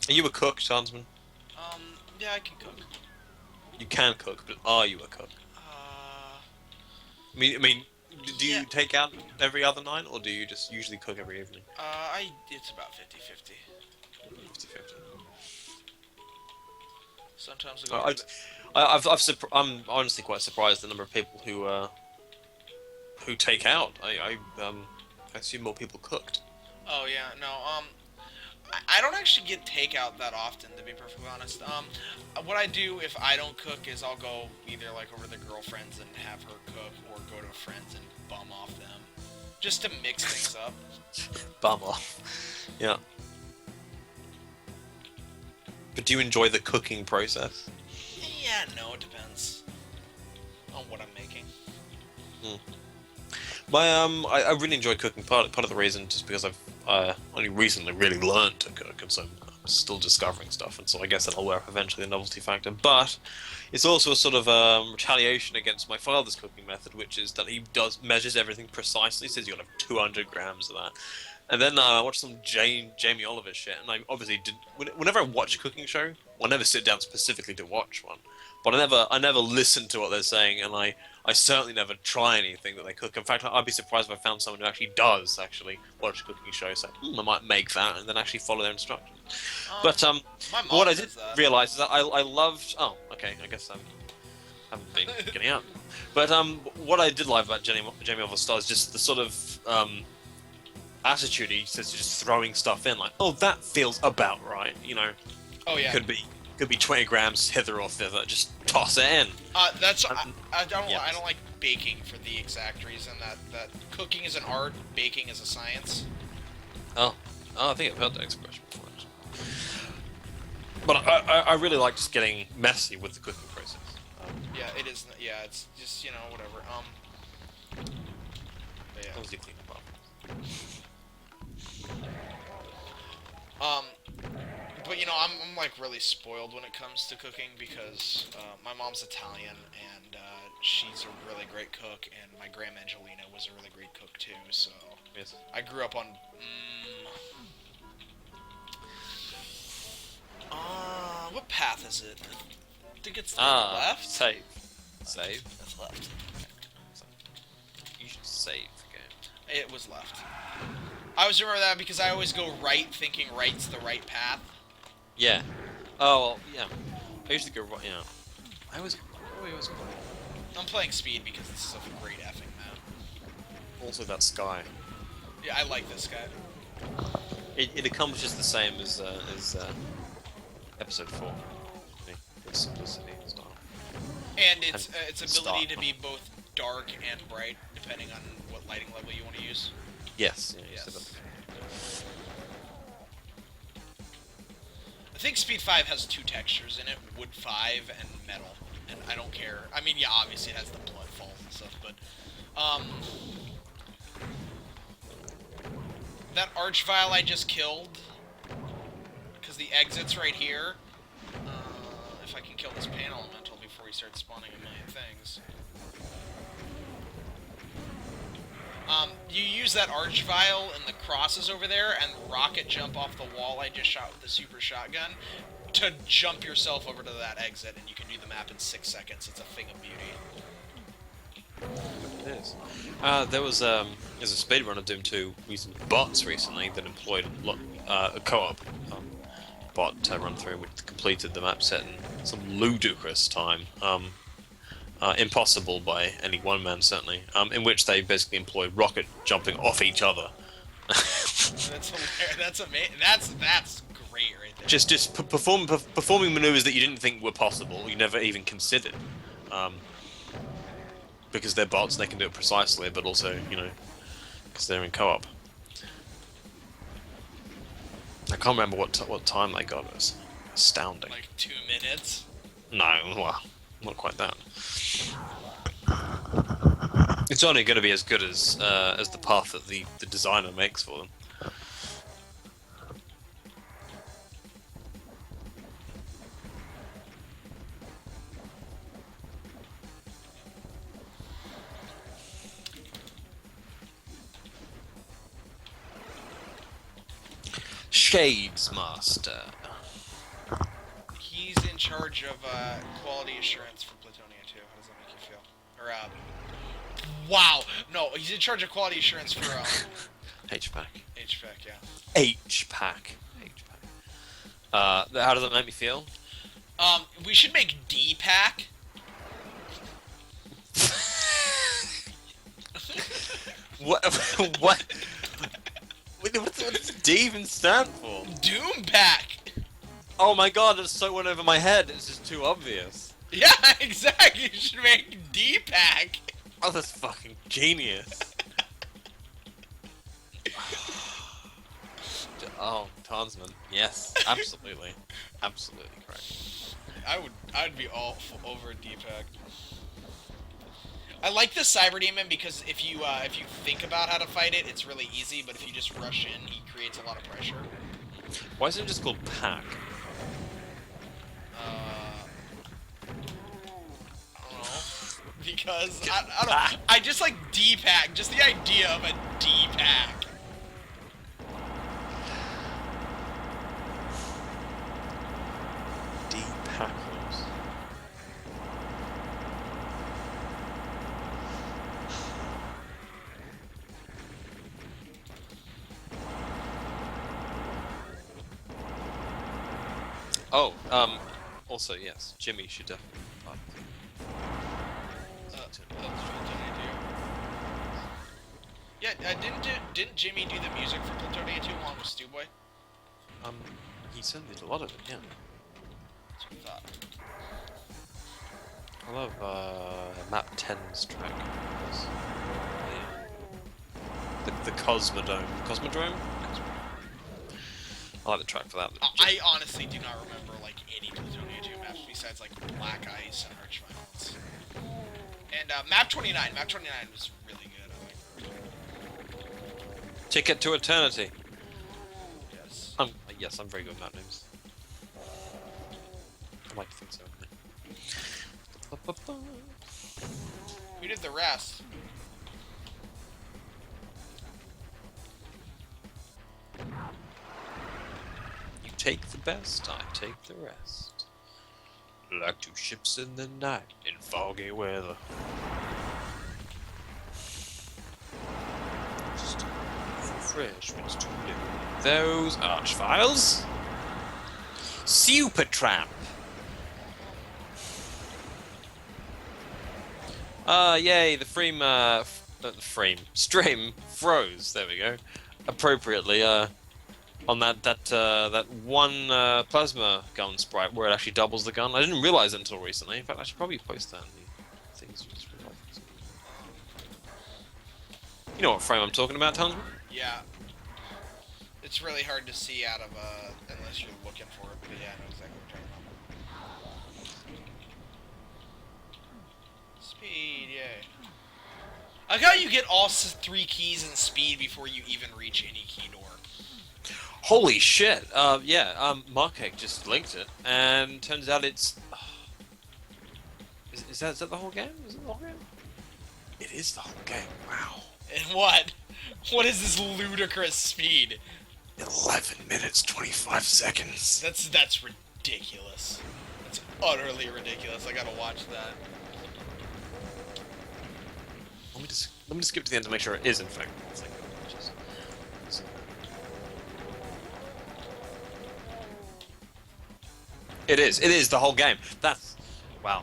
Are you a cook, Tarnsman? Yeah, I can cook. You can cook, but are you a cook? Uh, I mean, do yeah. you take out every other night, or do you just usually cook every evening? It's about 50-50. 50-50. Sometimes I go I, to I've, bed. I'm honestly quite surprised the number of people who take out. I assume more people cooked. Oh yeah, no. I don't actually get takeout that often, to be perfectly honest. What I do if I don't cook is I'll go either like over to the girlfriend's and have her cook, or go to a friend's and bum off them, just to mix things up. Bum off. Yeah. But do you enjoy the cooking process? Yeah, no, it depends on what I'm making. I really enjoy cooking. Part of the reason just because I've only recently really learned to cook, and so I'm still discovering stuff, and so I guess that'll wear off eventually, the novelty factor. But it's also a sort of retaliation against my father's cooking method, which is that he measures everything precisely. Says you got to have 200 grams of that. And then I watched some Jamie Oliver shit, and I obviously did. Whenever I watch a cooking show, well, I never sit down specifically to watch one, but I never listen to what they're saying, and I certainly never try anything that they cook. In fact, I'd be surprised if I found someone who actually does watch a cooking show. So I might make that and then actually follow their instructions. But My what mom I did does that. realize is that I loved. Oh, okay. I guess I haven't been getting out. But what I did like about Jamie Oliver Star is just the sort of attitude he says, just throwing stuff in, like, oh, that feels about right. Oh yeah. Could be 20 grams hither or thither. Just toss it in. That's And- I don't yeah. I don't like baking for the exact reason that cooking is an art, baking is a science. Oh, I think I've heard that expression before. Actually. But I really like just getting messy with the cooking process. Yeah, it is. Yeah, it's just whatever. But As long as you clean them up. Um, but I'm like really spoiled when it comes to cooking because my mom's Italian and she's a really great cook, and my grandma Angelina was a really great cook too. So Yes. I grew up on. What path is it? I think it's left. Save. Save. That's left. You should save the game. It was left. I always remember that because I always go right, thinking right's the right path. Yeah. Oh, well, yeah. I usually go right. Yeah. I always go right. I'm playing speed because this is a great effing map. Also, that sky. Yeah, I like this guy. It accomplishes the same as episode 4. Its simplicity and style. And its And ability start. to be both dark and bright, depending on what lighting level you want to use. Yes. Yeah, you Yes. said that. I think Speed 5 has two textures in it, Wood 5 and Metal. And I don't care. I mean, yeah, obviously it has the blood falls and stuff, but... that Archvile I just killed, because the exit's right here. If I can kill this Pain Elemental before he starts spawning a million things. You use that Archvile and the crosses over there, and rocket jump off the wall I just shot with the super shotgun, to jump yourself over to that exit, and you can do the map in 6 seconds. It's a thing of beauty. It is. There's a speedrun of Doom 2 using bots recently that employed a co-op bot to run through, which completed the map set in some ludicrous time. Impossible by any one man, certainly. In which they basically employed rocket jumping off each other. That's hilarious. That's amazing. That's great right there. just performing maneuvers that you didn't think were possible, you never even considered. Because they're bots and they can do it precisely, but also, because they're in co-op. I can't remember what time they got. It was astounding. Like 2 minutes. No, well, not quite that. It's only going to be as good as the path that the designer makes for them. Shades Master. He's in charge of quality assurance for Plutonia too. How does that make you feel? Or wow, no, he's in charge of quality assurance for HPAC. HVAC, yeah. HPAC. How does that make me feel? We should make D-Pack. What? What? What does D even stand for? Doom Pack. Oh my god, it so went over my head. It's just too obvious. Yeah, exactly. You should make D-Pack. Oh, that's fucking genius. Oh, Tarnsman. Yes, absolutely, absolutely correct. I'd be all over D-Pack. I like the Cyber Demon because if you think about how to fight it, it's really easy. But if you just rush in, he creates a lot of pressure. Why isn't it just called Pack? I don't know. Because I don't. I just like D-Pack. Just the idea of a D-Pack. D-Packers. Oh, also, yes, Jimmy should definitely be part of Yeah, didn't Jimmy do the music for Plutonia 2 along with Stu Boy? He certainly did a lot of it, yeah. That's what I thought. I love, Map 10's track. The Cosmodome. Cosmodrome? I like the track for that. I honestly do not remember, like, any Plutonia 2 maps besides, like, Black Ice and Arch Violence. And, Map 29. Map 29 was really good. I like. Ticket to Eternity. Yes. Yes, I'm very good with map names. I like to think so. Who did the rest? You take the best, I take the rest. Like two ships in the night in foggy weather. Just fresh when it's too new. Those archviles. Super Tramp. Yay, the stream froze, there we go. Appropriately, on that one plasma gun sprite where it actually doubles the gun. I didn't realize it until recently. In fact, I should probably post that in the things. You know what frame I'm talking about, Townsman? Yeah. It's really hard to see out of, unless you're looking for it, but yeah, I know exactly what you're talking about. Speed, yay. I got you get all 3 keys in speed before you even reach any key door. Holy shit! Markek just linked it, and turns out it's. Is that the whole game? Is it the whole game? It is the whole game. Wow. And what? What is this ludicrous speed? 11 minutes 25 seconds. That's ridiculous. That's utterly ridiculous. I gotta watch that. Let me just skip to the end to make sure it is in fact. It is the whole game. That's wow.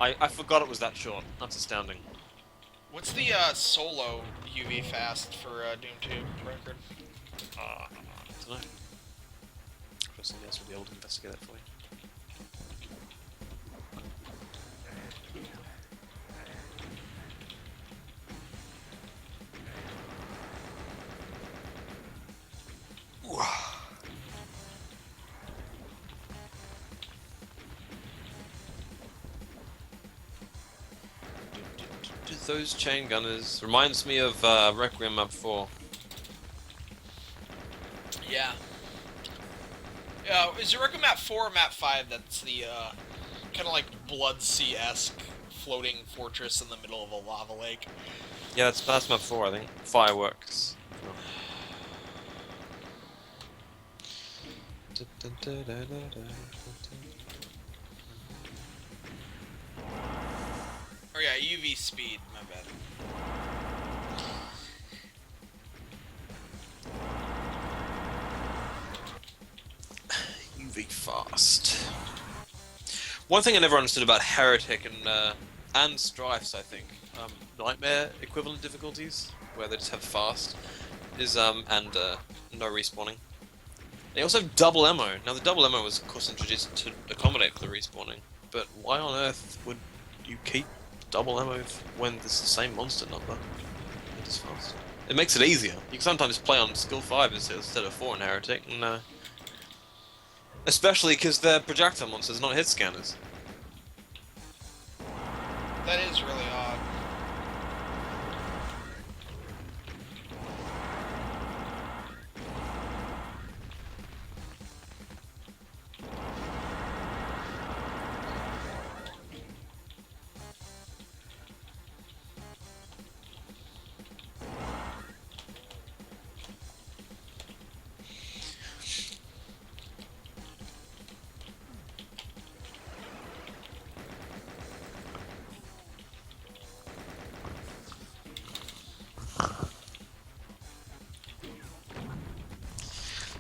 I forgot it was that short. That's astounding. What's the solo UV fast for Doom 2 record? I don't know. Somebody else will be able to investigate that for you. those chain gunners. Reminds me of Requiem Map 4. Yeah. Is it Requiem Map 4 or Map 5 that's the, kind of like Bloodsea-esque floating fortress in the middle of a lava lake? Yeah, that's Map 4, I think. Fireworks. Oh yeah, UV speed, my bad. UV fast. One thing I never understood about Heretic and Strifes, I think, Nightmare equivalent difficulties, where they just have fast, is and no respawning. They also have double ammo. Now the double ammo was of course introduced to accommodate for the respawning, but why on earth would you keep double ammo when there's the same monster number? It is fast. It makes it easier. You can sometimes play on skill 5 instead of 4 in Heretic, and especially because they're projectile monsters, not hit scanners. That is really odd.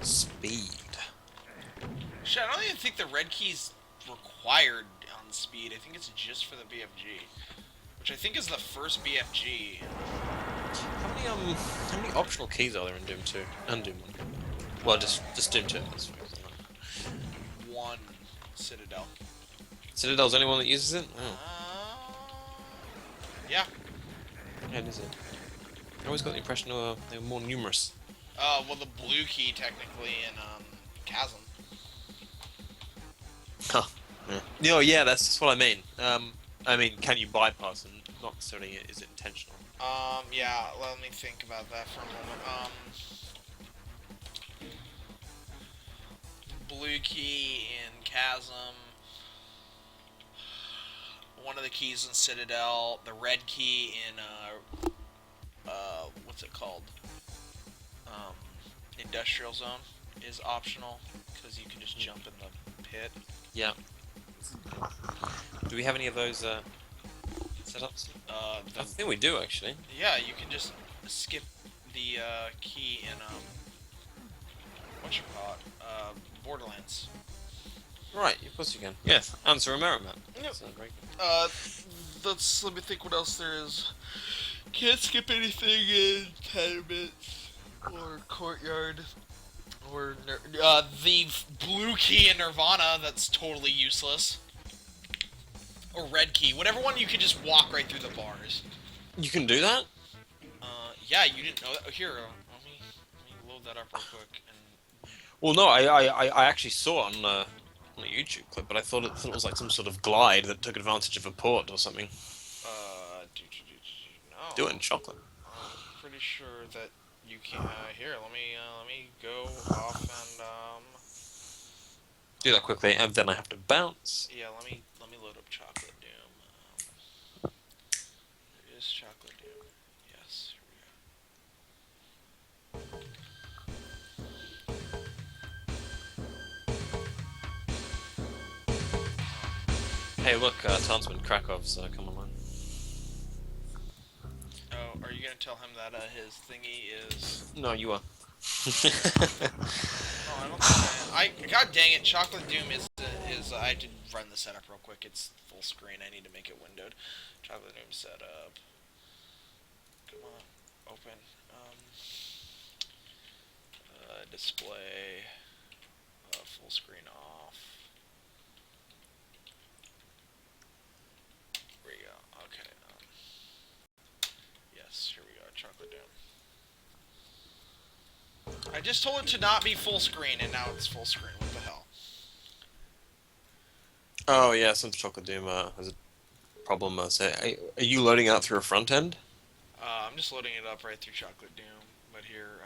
Speed. Shit, I don't even think the red key's required on speed. I think it's just for the BFG. Which I think is the first BFG. How many optional keys are there in Doom 2 and Doom 1? Well, just Doom 2. That's fine. One Citadel. Citadel's the only one that uses it? Oh. Yeah. Yeah, is it? I always got the impression they were more numerous. Well, the blue key technically in Chasm. Huh. Yeah. No, yeah, that's what I mean. I mean, can you bypass and not necessarily is it intentional? Yeah. Let me think about that for a moment. Blue key in Chasm. One of the keys in Citadel. The red key in what's it called? Industrial Zone is optional because you can just jump in the pit. Yeah. Do we have any of those setups? I think we do actually. Yeah, you can just skip the key in Borderlands. Right, of course you can. Yes, answer a mirror map. Yep. So very Let me think what else there is. Can't skip anything in tenements or courtyard or the blue key in Nirvana. That's totally useless. Or red key, whatever one you can just walk right through the bars. You can do that? Yeah, you didn't know that. Oh, here, let me load that up real quick. And Well, no, I actually saw it on a YouTube clip, but I thought it was like some sort of glide that took advantage of a port or something. no. Do it in chocolate. I'm pretty sure that you can. Here, let me go off and Do that quickly, and then I have to bounce. yeah, let me load up Chocolate Doom. There is Chocolate Doom. Yes, Hey, look, Tarnsman Krakow's come online. Oh, are you gonna tell him that his thingy is? No, you are. Oh, I don't think God dang it! Chocolate Doom is. I did run the setup real quick. It's full screen. I need to make it windowed. Chocolate Doom setup. Come on, open. Display. Full screen off. Here we go. Okay. Yes, here we go. Chocolate Doom. I just told it to not be full screen, and now it's full screen. What the hell? Oh yeah, since Chocolate Doom has a problem is. Are you loading out through a front end? I'm just loading it up right through Chocolate Doom, but here,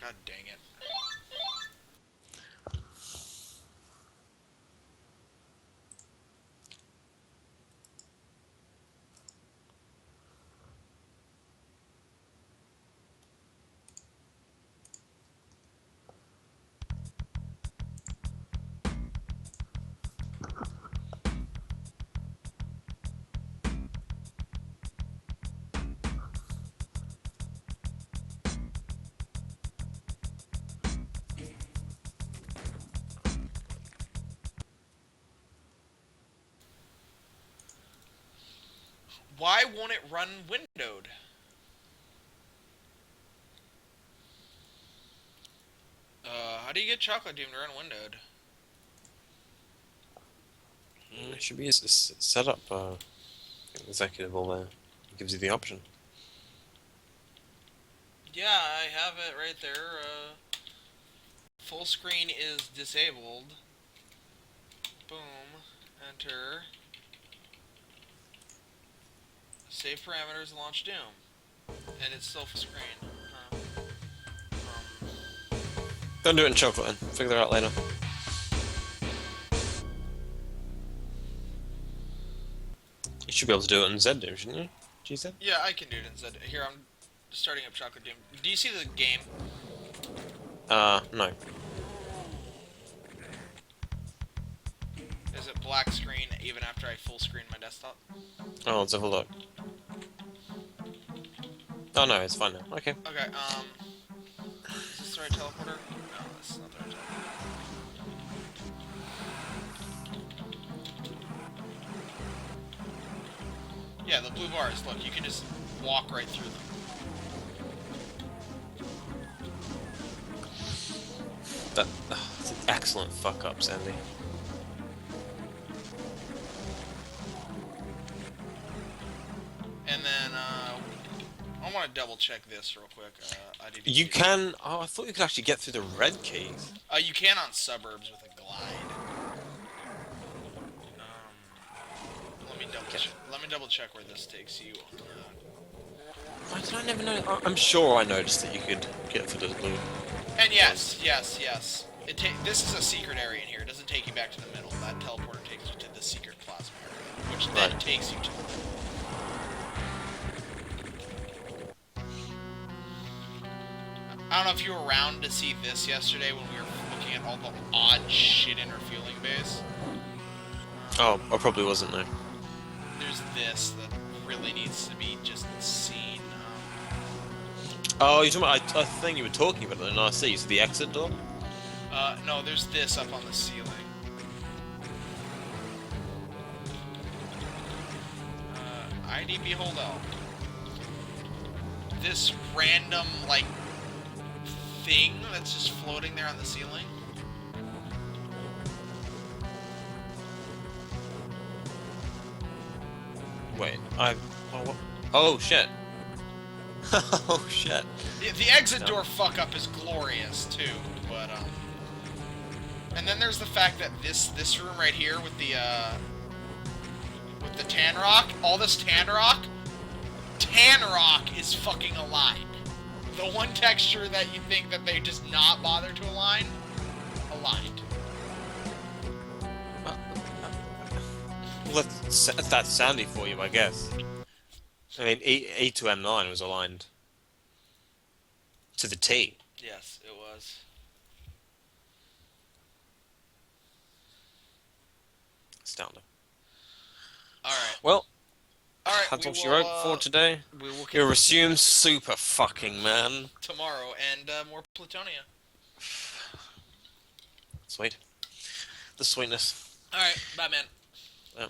God dang it. Why won't it run windowed? How do you get Chocolate Doom to run windowed? It should be a setup executable there. It gives you the option. Yeah, I have it right there. Full screen is disabled. Boom. Enter. Save parameters, launch Doom. And it's still full screen. Don't do it in chocolate then. Figure that out later. You should be able to do it in Z, shouldn't you? GZ? Yeah, I can do it in Z. Here, I'm starting up Chocolate Doom. Do you see the game? No. Is it black screen even after I full screen my desktop? Oh, let's have a look. Oh no, it's fine now. Okay. Okay, is this the right teleporter? No, this is not the right teleporter. Yeah, the blue bars, look, you can just walk right through them. That's an excellent fuck up, Sandy. And then, I want to double check this real quick. You can. Oh, I thought you could actually get through the red keys. You can on suburbs with a glide. Let me double check where this takes you. Why did I never know? I'm sure I noticed that you could get through the blue. And yes. This is a secret area in here. It doesn't take you back to the middle. That teleporter takes you to the secret plasma area, which then takes you to the middle. I don't know if you were around to see this yesterday when we were looking at all the odd shit in our fueling base. Oh, I probably wasn't there. There's this that really needs to be just seen. Oh, you're talking about a thing you were talking about in RC, so the exit door? No, there's this up on the ceiling. IDB holdout. This random, like, thing that's just floating there on the ceiling. Wait, oh shit. Oh shit. The exit door fuck up is glorious too, but and then there's the fact that this room right here with the tan rock, all this tan rock is fucking aligned. The one texture that you think that they just not bother to align, aligned. Well, that's Sandy for you, I guess. I mean, E to M9 was aligned to the T. Yes, it was. Astounding. Alright. Well, Alright, that's all she wrote for today. We will You're resumed super fucking man. tomorrow, and more Plutonia. Sweet. The sweetness. Alright, bye man. Yeah.